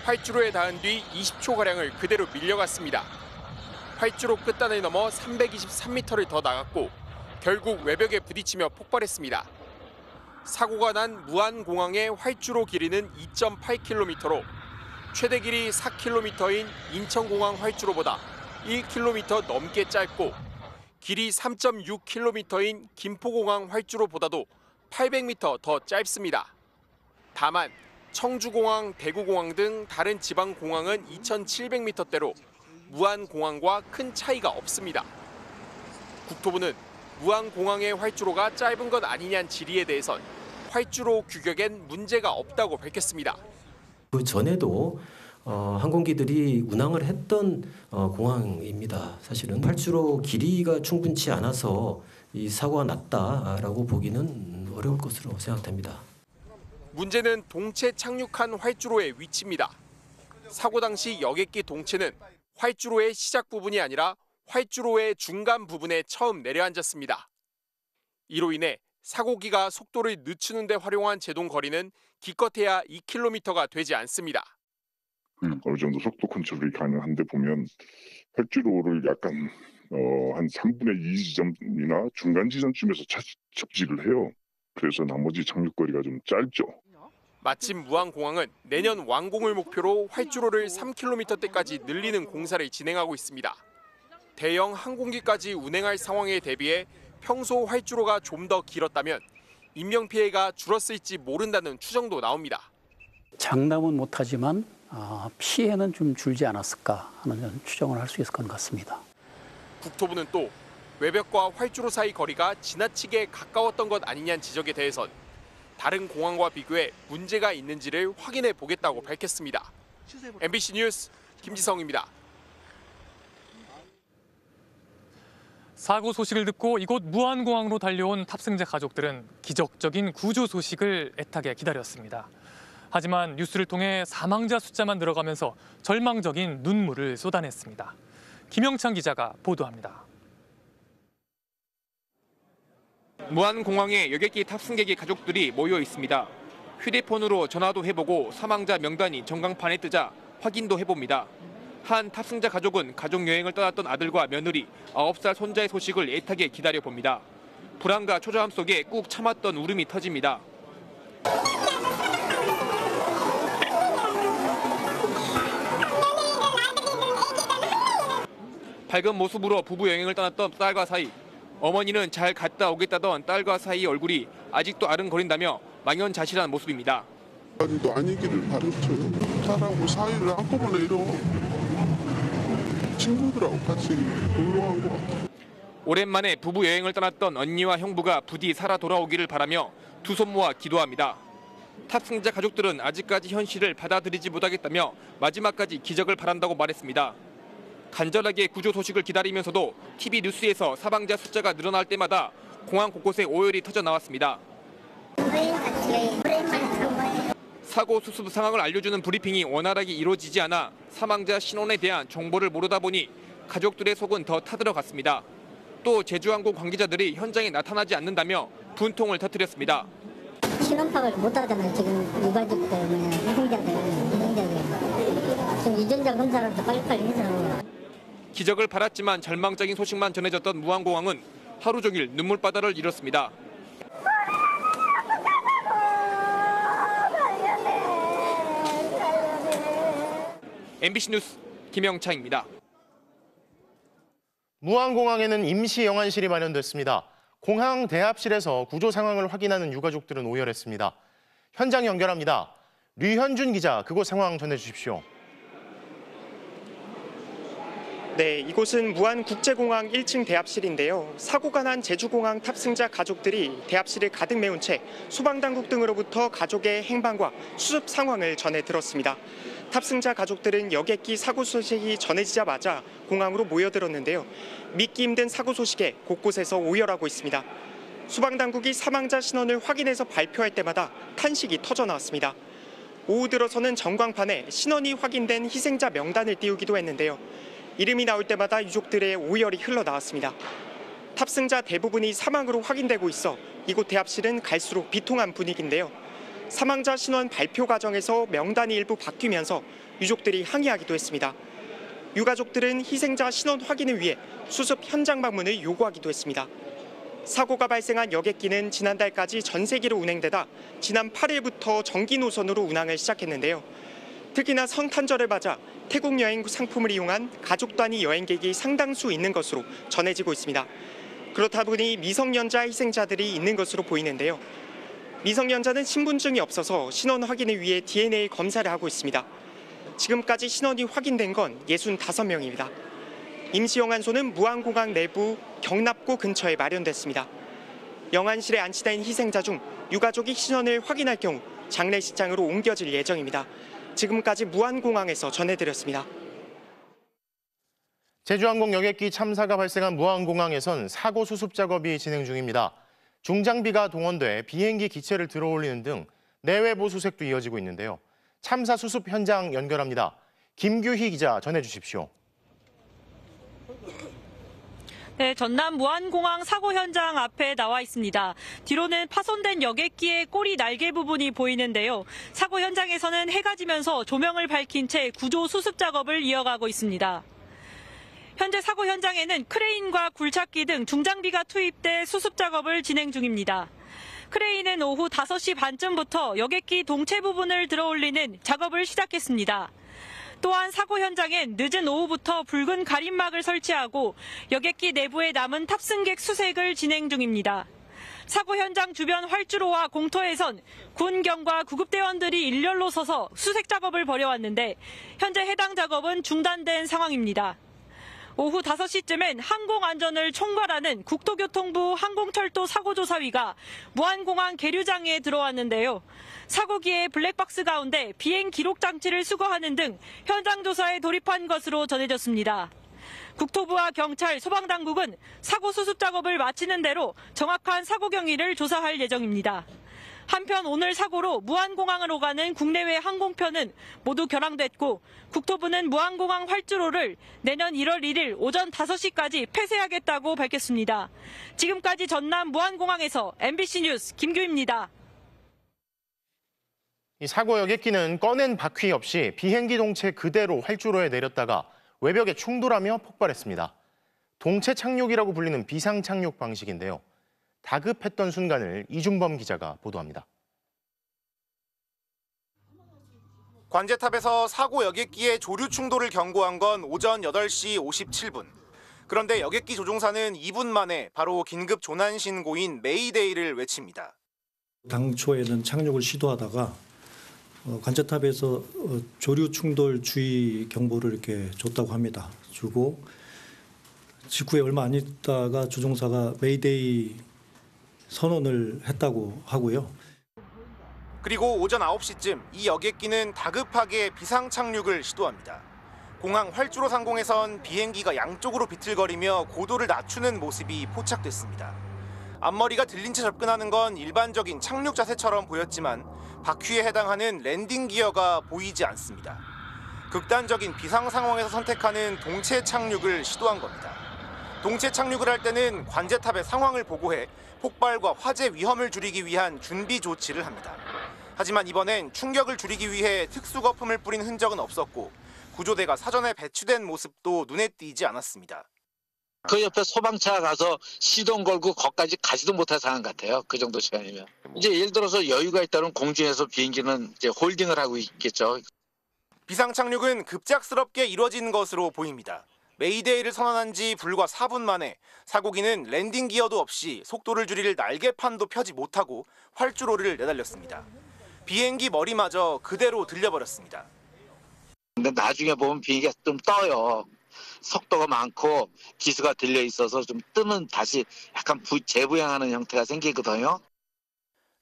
활주로에 닿은 뒤 20초가량을 그대로 밀려갔습니다. 활주로 끝단을 넘어 323m를 더 나갔고 결국 외벽에 부딪히며 폭발했습니다. 사고가 난 무안공항의 활주로 길이는 2.8km로 최대 길이 4km인 인천공항 활주로보다 1km 넘게 짧고 길이 3.6km인 김포공항 활주로보다도 800m 더 짧습니다. 다만 청주공항, 대구공항 등 다른 지방공항은 2,700m대로 무안공항과 큰 차이가 없습니다. 국토부는 무안공항의 활주로가 짧은 것 아니냐는 질의에 대해선 활주로 규격엔 문제가 없다고 밝혔습니다. 그 전에도 항공기들이 운항을 했던 공항입니다. 사실은 활주로 길이가 충분치 않아서 이 사고가 났다라고 보기는 어려울 것으로 생각됩니다. 문제는 동체 착륙한 활주로의 위치입니다. 사고 당시 여객기 동체는 활주로의 시작 부분이 아니라 활주로의 중간 부분에 처음 내려앉았습니다. 이로 인해 사고기가 속도를 늦추는 데 활용한 제동 거리는 기껏해야 2km가 되지 않습니다. 어느 정도 속도 컨트롤이 가능한데 보면 활주로를 약간 한 3분의 2 지점이나 중간 지점쯤에서 접지를 해요. 그래서 나머지 착륙거리가 좀 짧죠. 마침 무안공항은 내년 완공을 목표로 활주로를 3km대까지 늘리는 공사를 진행하고 있습니다. 대형 항공기까지 운행할 상황에 대비해 평소 활주로가 좀 더 길었다면 인명피해가 줄었을지 모른다는 추정도 나옵니다. 장담은 못하지만 피해는 좀 줄지 않았을까 하는 추정을 할 수 있을 것 같습니다. 국토부는 또 외벽과 활주로 사이 거리가 지나치게 가까웠던 것 아니냐는 지적에 대해선 다른 공항과 비교해 문제가 있는지를 확인해 보겠다고 밝혔습니다. MBC 뉴스 김지성입니다. 사고 소식을 듣고 이곳 무안공항으로 달려온 탑승자 가족들은 기적적인 구조 소식을 애타게 기다렸습니다. 하지만 뉴스를 통해 사망자 숫자만 늘어가면서 절망적인 눈물을 쏟아냈습니다. 김영찬 기자가 보도합니다. 무안공항에 여객기 탑승객의 가족들이 모여 있습니다. 휴대폰으로 전화도 해보고 사망자 명단이 전광판에 뜨자 확인도 해봅니다. 한 탑승자 가족은 가족여행을 떠났던 아들과 며느리, 9살 손자의 소식을 애타게 기다려봅니다. 불안과 초조함 속에 꾹 참았던 울음이 터집니다. 밝은 모습으로 부부 여행을 떠났던 딸과 사이, 어머니는 잘 갔다 오겠다던 딸과 사이 얼굴이 아직도 아른거린다며 망연자실한 모습입니다. 아직도 아니기를 바랬죠. 딸하고 사이를 한꺼번에 잃어 친구들하고 같이 놀러 간 것 같아요. 오랜만에 부부 여행을 떠났던 언니와 형부가 부디 살아 돌아오기를 바라며 두 손 모아 기도합니다. 탑승자 가족들은 아직까지 현실을 받아들이지 못하겠다며 마지막까지 기적을 바란다고 말했습니다. 간절하게 구조 소식을 기다리면서도 TV 뉴스에서 사망자 숫자가 늘어날 때마다 공항 곳곳에 오열이 터져 나왔습니다. 사고 수습 상황을 알려주는 브리핑이 원활하게 이루어지지 않아 사망자 신원에 대한 정보를 모르다 보니 가족들의 속은 더 타들어갔습니다. 또 제주항공 관계자들이 현장에 나타나지 않는다며 분통을 터뜨렸습니다. 신원 파악을 못하잖아요. 지금 유가족들, 희생자들. 지금 유전자 검사를 더 빨리빨리 해서. 기적을 바랐지만 절망적인 소식만 전해졌던 무안공항은 하루 종일 눈물바다를 잃었습니다. MBC 뉴스 김영창입니다. 무안공항에는 임시 영안실이 마련됐습니다. 공항 대합실에서 구조 상황을 확인하는 유가족들은 오열했습니다. 현장 연결합니다. 류현준 기자, 그곳 상황 전해주십시오. 네, 이곳은 무안국제공항 1층 대합실인데요. 사고가 난 제주공항 탑승자 가족들이 대합실을 가득 메운 채 소방당국 등으로부터 가족의 행방과 수습 상황을 전해 들었습니다. 탑승자 가족들은 여객기 사고 소식이 전해지자마자 공항으로 모여들었는데요. 믿기 힘든 사고 소식에 곳곳에서 오열하고 있습니다. 소방당국이 사망자 신원을 확인해서 발표할 때마다 탄식이 터져나왔습니다. 오후 들어서는 전광판에 신원이 확인된 희생자 명단을 띄우기도 했는데요. 이름이 나올 때마다 유족들의 오열이 흘러나왔습니다. 탑승자 대부분이 사망으로 확인되고 있어 이곳 대합실은 갈수록 비통한 분위기인데요. 사망자 신원 발표 과정에서 명단이 일부 바뀌면서 유족들이 항의하기도 했습니다. 유가족들은 희생자 신원 확인을 위해 수습 현장 방문을 요구하기도 했습니다. 사고가 발생한 여객기는 지난달까지 전세기로 운행되다 지난 8일부터 정기 노선으로 운항을 시작했는데요. 특히나 성탄절을 맞아 태국 여행 상품을 이용한 가족 단위 여행객이 상당수 있는 것으로 전해지고 있습니다. 그렇다 보니 미성년자 희생자들이 있는 것으로 보이는데요. 미성년자는 신분증이 없어서 신원 확인을 위해 DNA 검사를 하고 있습니다. 지금까지 신원이 확인된 건 65명입니다. 임시영안소는 무안공항 내부 경납고 근처에 마련됐습니다. 영안실에 안치된 희생자 중 유가족이 신원을 확인할 경우 장례식장으로 옮겨질 예정입니다. 지금까지 무안공항에서 전해드렸습니다. 제주항공 여객기 참사가 발생한 무안공항에선 사고 수습 작업이 진행 중입니다. 중장비가 동원돼 비행기 기체를 들어올리는 등 내외 보수색도 이어지고 있는데요. 참사 수습 현장 연결합니다. 김규희 기자 전해주십시오. 네, 전남 무안공항 사고 현장 앞에 나와 있습니다. 뒤로는 파손된 여객기의 꼬리 날개 부분이 보이는데요. 사고 현장에서는 해가 지면서 조명을 밝힌 채 구조 수습 작업을 이어가고 있습니다. 현재 사고 현장에는 크레인과 굴착기 등 중장비가 투입돼 수습 작업을 진행 중입니다. 크레인은 오후 5시 반쯤부터 여객기 동체 부분을 들어올리는 작업을 시작했습니다. 또한 사고 현장엔 늦은 오후부터 붉은 가림막을 설치하고 여객기 내부에 남은 탑승객 수색을 진행 중입니다. 사고 현장 주변 활주로와 공터에선 군경과 구급대원들이 일렬로 서서 수색 작업을 벌여왔는데 현재 해당 작업은 중단된 상황입니다. 오후 5시쯤엔 항공안전을 총괄하는 국토교통부 항공철도 사고조사위가 무안공항 계류장에 들어왔는데요. 사고기의 블랙박스 가운데 비행 기록 장치를 수거하는 등 현장 조사에 돌입한 것으로 전해졌습니다. 국토부와 경찰, 소방당국은 사고 수습 작업을 마치는 대로 정확한 사고 경위를 조사할 예정입니다. 한편 오늘 사고로 무안공항으로 가는 국내외 항공편은 모두 결항됐고 국토부는 무안공항 활주로를 내년 1월 1일 오전 5시까지 폐쇄하겠다고 밝혔습니다. 지금까지 전남 무안공항에서 MBC 뉴스 김규입니다. 이 사고 여객기는 꺼낸 바퀴 없이 비행기 동체 그대로 활주로에 내렸다가 외벽에 충돌하며 폭발했습니다. 동체 착륙이라고 불리는 비상 착륙 방식인데요. 다급했던 순간을 이준범 기자가 보도합니다. 관제탑에서 사고 여객기의 조류 충돌을 경고한 건 오전 8시 57분. 그런데 여객기 조종사는 2분 만에 바로 긴급 조난 신고인 메이데이를 외칩니다. 당초에는 착륙을 시도하다가 관제탑에서 조류 충돌 주의 경보를 이렇게 줬다고 합니다. 주고 직후에 얼마 안 있다가 조종사가 메이데이 선언을 했다고 하고요. 그리고 오전 9시쯤 이 여객기는 다급하게 비상 착륙을 시도합니다. 공항 활주로 상공에선 비행기가 양쪽으로 비틀거리며 고도를 낮추는 모습이 포착됐습니다. 앞머리가 들린 채 접근하는 건 일반적인 착륙 자세처럼 보였지만 바퀴에 해당하는 랜딩 기어가 보이지 않습니다. 극단적인 비상 상황에서 선택하는 동체 착륙을 시도한 겁니다. 동체 착륙을 할 때는 관제탑의 상황을 보고해 폭발과 화재 위험을 줄이기 위한 준비 조치를 합니다. 하지만 이번엔 충격을 줄이기 위해 특수 거품을 뿌린 흔적은 없었고 구조대가 사전에 배치된 모습도 눈에 띄지 않았습니다. 그 옆에 소방차가 가서 시동 걸고 거기까지 가지도 못할 상황 같아요. 그 정도 시간이면. 이제 예를 들어서 여유가 있다면 공중에서 비행기는 이제 홀딩을 하고 있겠죠. 비상 착륙은 급작스럽게 이뤄진 것으로 보입니다. 메이데이를 선언한 지 불과 4분 만에 사고기는 랜딩 기어도 없이 속도를 줄일 날개판도 펴지 못하고 활주로를 내달렸습니다. 비행기 머리마저 그대로 들려버렸습니다. 근데 나중에 보면 비행기가 좀 떠요. 속도가 많고 기수가 들려 있어서 좀 뜨는 다시 약간 재부양하는 형태가 생기거든요.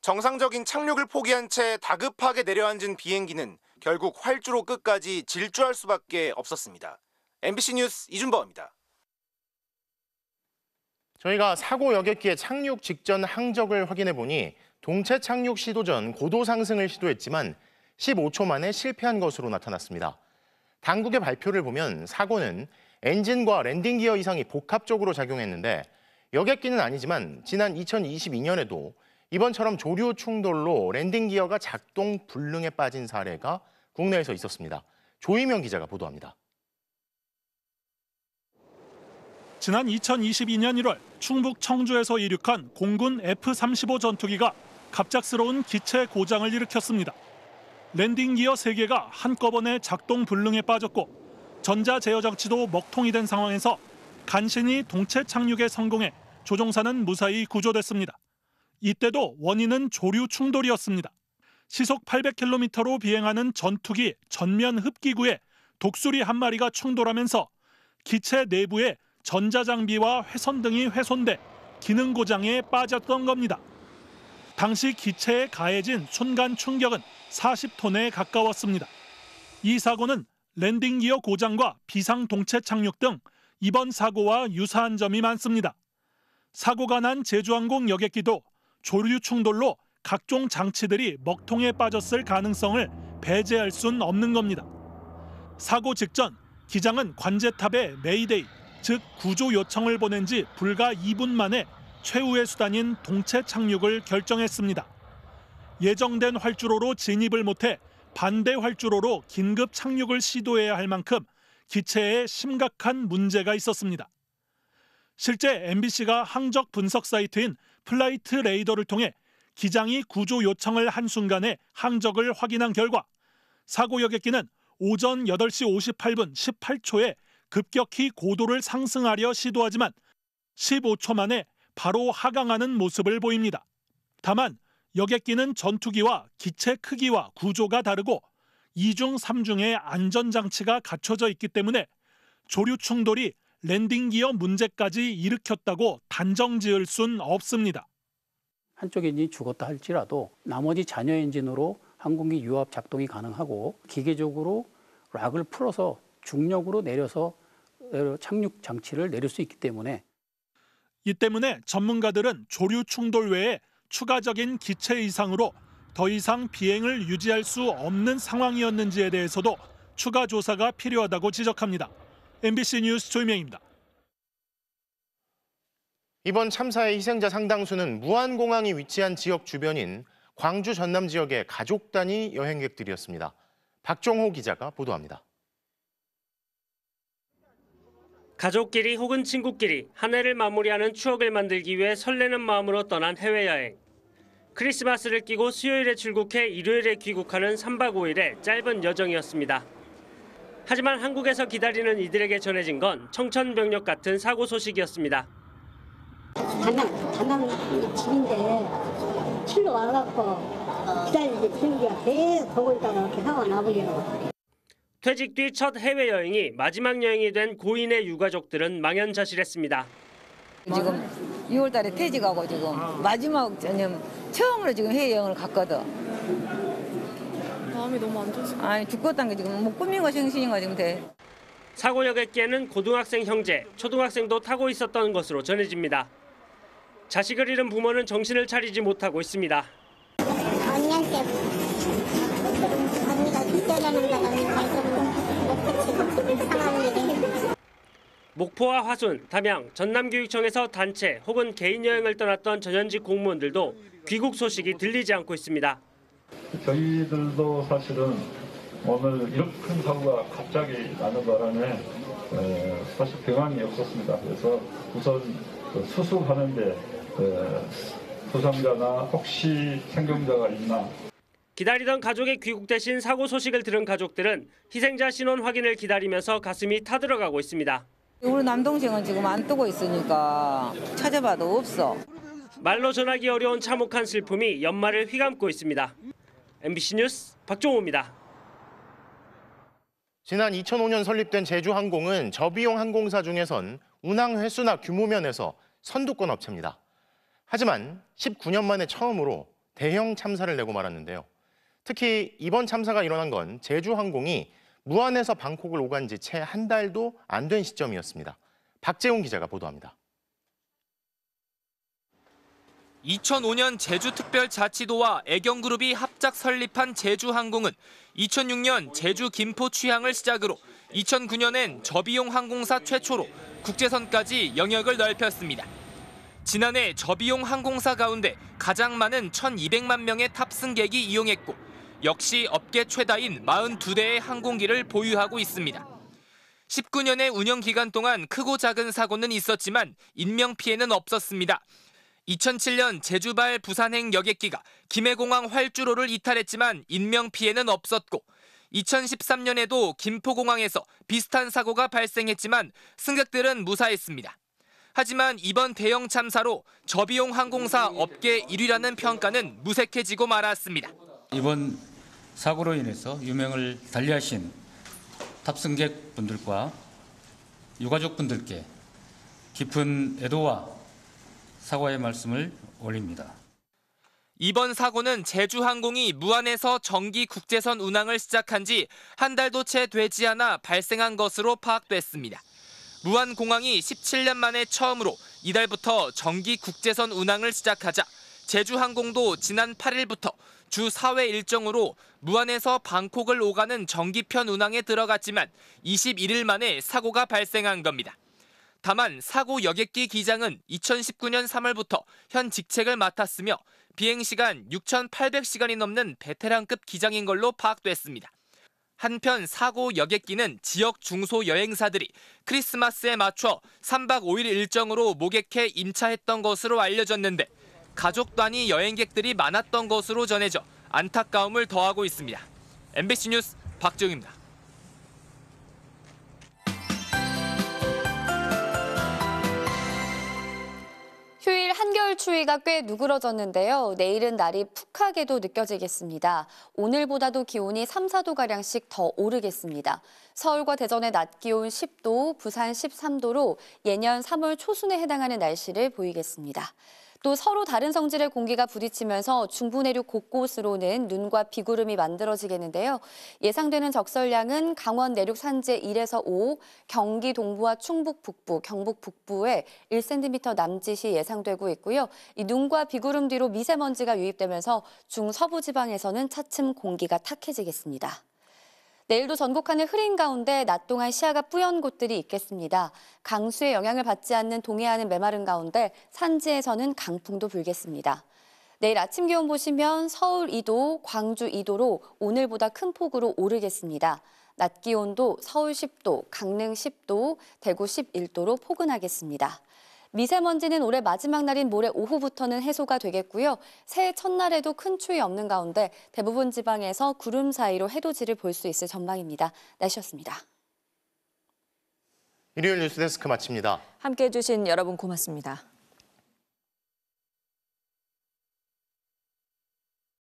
정상적인 착륙을 포기한 채 다급하게 내려앉은 비행기는 결국 활주로 끝까지 질주할 수밖에 없었습니다. MBC 뉴스 이준범입니다. 저희가 사고 여객기의 착륙 직전 항적을 확인해 보니 동체 착륙 시도 전 고도 상승을 시도했지만 15초 만에 실패한 것으로 나타났습니다. 당국의 발표를 보면 사고는 엔진과 랜딩 기어 이상이 복합적으로 작용했는데 여객기는 아니지만 지난 2022년에도 이번처럼 조류 충돌로 랜딩 기어가 작동 불능에 빠진 사례가 국내에서 있었습니다. 조희명 기자가 보도합니다. 지난 2022년 1월 충북 청주에서 이륙한 공군 F-35 전투기가 갑작스러운 기체 고장을 일으켰습니다. 랜딩 기어 3개가 한꺼번에 작동 불능에 빠졌고 전자 제어 장치도 먹통이 된 상황에서 간신히 동체 착륙에 성공해 조종사는 무사히 구조됐습니다. 이때도 원인은 조류 충돌이었습니다. 시속 800km로 비행하는 전투기 전면 흡기구에 독수리 한 마리가 충돌하면서 기체 내부에 전자장비와 회선 등이 훼손돼 기능 고장에 빠졌던 겁니다. 당시 기체에 가해진 순간 충격은 40톤에 가까웠습니다. 이 사고는 랜딩 기어 고장과 비상 동체 착륙 등 이번 사고와 유사한 점이 많습니다. 사고가 난 제주항공 여객기도 조류 충돌로 각종 장치들이 먹통에 빠졌을 가능성을 배제할 순 없는 겁니다. 사고 직전 기장은 관제탑에 메이데이, 즉 구조 요청을 보낸 지 불과 2분 만에 최후의 수단인 동체 착륙을 결정했습니다. 예정된 활주로로 진입을 못해 반대 활주로로 긴급 착륙을 시도해야 할 만큼 기체에 심각한 문제가 있었습니다. 실제 MBC가 항적 분석 사이트인 플라이트 레이더를 통해 기장이 구조 요청을 한 순간에 항적을 확인한 결과 사고 여객기는 오전 8시 58분 18초에 급격히 고도를 상승하려 시도하지만 15초 만에 바로 하강하는 모습을 보입니다. 다만 여객기는 전투기와 기체 크기와 구조가 다르고 2중, 3중의 안전장치가 갖춰져 있기 때문에 조류 충돌이 랜딩 기어 문제까지 일으켰다고 단정 지을 순 없습니다. 한쪽 엔진이 죽었다 할지라도 나머지 잔여 엔진으로 항공기 유압 작동이 가능하고 기계적으로 락을 풀어서 중력으로 내려서 착륙 장치를 내릴 수 있기 때문에 이 때문에 전문가들은 조류 충돌 외에 추가적인 기체 이상으로 더 이상 비행을 유지할 수 없는 상황이었는지에 대해서도 추가 조사가 필요하다고 지적합니다. MBC 뉴스 조희명입니다. 이번 참사의 희생자 상당수는 무안공항이 위치한 지역 주변인 광주 전남 지역의 가족 단위 여행객들이었습니다. 박종호 기자가 보도합니다. 가족끼리 혹은 친구끼리 한 해를 마무리하는 추억을 만들기 위해 설레는 마음으로 떠난 해외여행. 크리스마스를 끼고 수요일에 출국해 일요일에 귀국하는 3박 5일의 짧은 여정이었습니다. 하지만 한국에서 기다리는 이들에게 전해진 건 청천벽력 같은 사고 소식이었습니다. 담당 집인데 실로 와갖고 기다리는데 비행기가 계속 보고 있다가 이렇게 사고가 나버리고. 퇴직 뒤 첫 해외여행이 마지막 여행이 된 고인의 유가족들은 망연자실했습니다. 지금 6월 달에 퇴직하고 지금 마지막 처음으로 지금 해외여행을 갔거든. 마음이 너무 안 좋으시고. 아니 죽겠다는 게 지금 뭐 꿈인가 생신인가 지금 돼. 사고 여객기에는 고등학생 형제, 초등학생도 타고 있었던 것으로 전해집니다. 자식을 잃은 부모는 정신을 차리지 못하고 있습니다. 언니한테 언니가 기절하는 바람에 발톱을 못 고치고 상황이 목포와 화순, 담양, 전남교육청에서 단체 혹은 개인 여행을 떠났던 전현직 공무원들도 귀국 소식이 들리지 않고 있습니다. 저희들도 사실은 오늘 이렇게 큰 사고가 갑자기 나는 바람에 사실 병항이 없었습니다. 그래서 우선 수습하는데 부상자나 혹시 생존자가 있나. 기다리던 가족의 귀국 대신 사고 소식을 들은 가족들은 희생자 신원 확인을 기다리면서 가슴이 타들어가고 있습니다. 우리 남동생은 지금 안 뜨고 있으니까 찾아봐도 없어. 말로 전하기 어려운 참혹한 슬픔이 연말을 휘감고 있습니다. MBC 뉴스 박종호입니다. 지난 2005년 설립된 제주항공은 저비용 항공사 중에선 운항 횟수나 규모 면에서 선두권 업체입니다. 하지만 19년 만에 처음으로 대형 참사를 내고 말았는데요. 특히 이번 참사가 일어난 건 제주항공이 무안에서 방콕을 오간 지 채 한 달도 안 된 시점이었습니다. 박재훈 기자가 보도합니다. 2005년 제주특별자치도와 애경그룹이 합작 설립한 제주항공은 2006년 제주 김포 취항을 시작으로 2009년엔 저비용 항공사 최초로 국제선까지 영역을 넓혔습니다. 지난해 저비용 항공사 가운데 가장 많은 1,200만 명의 탑승객이 이용했고 역시 업계 최다인 42대의 항공기를 보유하고 있습니다. 19년의 운영 기간 동안 크고 작은 사고는 있었지만 인명피해는 없었습니다. 2007년 제주발 부산행 여객기가 김해공항 활주로를 이탈했지만 인명피해는 없었고 2013년에도 김포공항에서 비슷한 사고가 발생했지만 승객들은 무사했습니다. 하지만 이번 대형 참사로 저비용 항공사 업계 1위라는 평가는 무색해지고 말았습니다. 이번 사고로 인해서 유명을 달리하신 탑승객분들과 유가족분들께 깊은 애도와 사과의 말씀을 올립니다. 이번 사고는 제주항공이 무안에서 정기 국제선 운항을 시작한 지 한 달도 채 되지 않아 발생한 것으로 파악됐습니다. 무안공항이 17년 만에 처음으로 이달부터 정기 국제선 운항을 시작하자 제주항공도 지난 8일부터 주 4회 일정으로 무안에서 방콕을 오가는 정기편 운항에 들어갔지만 21일 만에 사고가 발생한 겁니다. 다만 사고 여객기 기장은 2019년 3월부터 현 직책을 맡았으며 비행시간 6,800시간이 넘는 베테랑급 기장인 걸로 파악됐습니다. 한편 사고 여객기는 지역 중소 여행사들이 크리스마스에 맞춰 3박 5일 일정으로 모객해 임차했던 것으로 알려졌는데 가족 단위 여행객들이 많았던 것으로 전해져 안타까움을 더하고 있습니다. MBC 뉴스 박정입니다. 휴일 한겨울 추위가 꽤 누그러졌는데요. 내일은 날이 푹하게도 느껴지겠습니다. 오늘보다도 기온이 3, 4도가량씩 더 오르겠습니다. 서울과 대전의 낮 기온 10도, 부산 13도로 예년 3월 초순에 해당하는 날씨를 보이겠습니다. 또 서로 다른 성질의 공기가 부딪히면서 중부 내륙 곳곳으로는 눈과 비구름이 만들어지겠는데요. 예상되는 적설량은 강원 내륙 산지 1에서 5, 경기 동부와 충북 북부, 경북 북부에 1cm 남짓이 예상되고 있고요. 이 눈과 비구름 뒤로 미세먼지가 유입되면서 중서부 지방에서는 차츰 공기가 탁해지겠습니다. 내일도 전국 하늘 흐린 가운데 낮 동안 시야가 뿌연 곳들이 있겠습니다. 강수의 영향을 받지 않는 동해안은 메마른 가운데 산지에서는 강풍도 불겠습니다. 내일 아침 기온 보시면 서울 2도, 광주 2도로 오늘보다 큰 폭으로 오르겠습니다. 낮 기온도 서울 10도, 강릉 10도, 대구 11도로 포근하겠습니다. 미세먼지는 올해 마지막 날인 모레 오후부터는 해소가 되겠고요. 새해 첫날에도 큰 추위 없는 가운데 대부분 지방에서 구름 사이로 해돋이를 볼 수 있을 전망입니다. 날씨였습니다. 일요일 뉴스데스크 마칩니다. 함께해 주신 여러분 고맙습니다.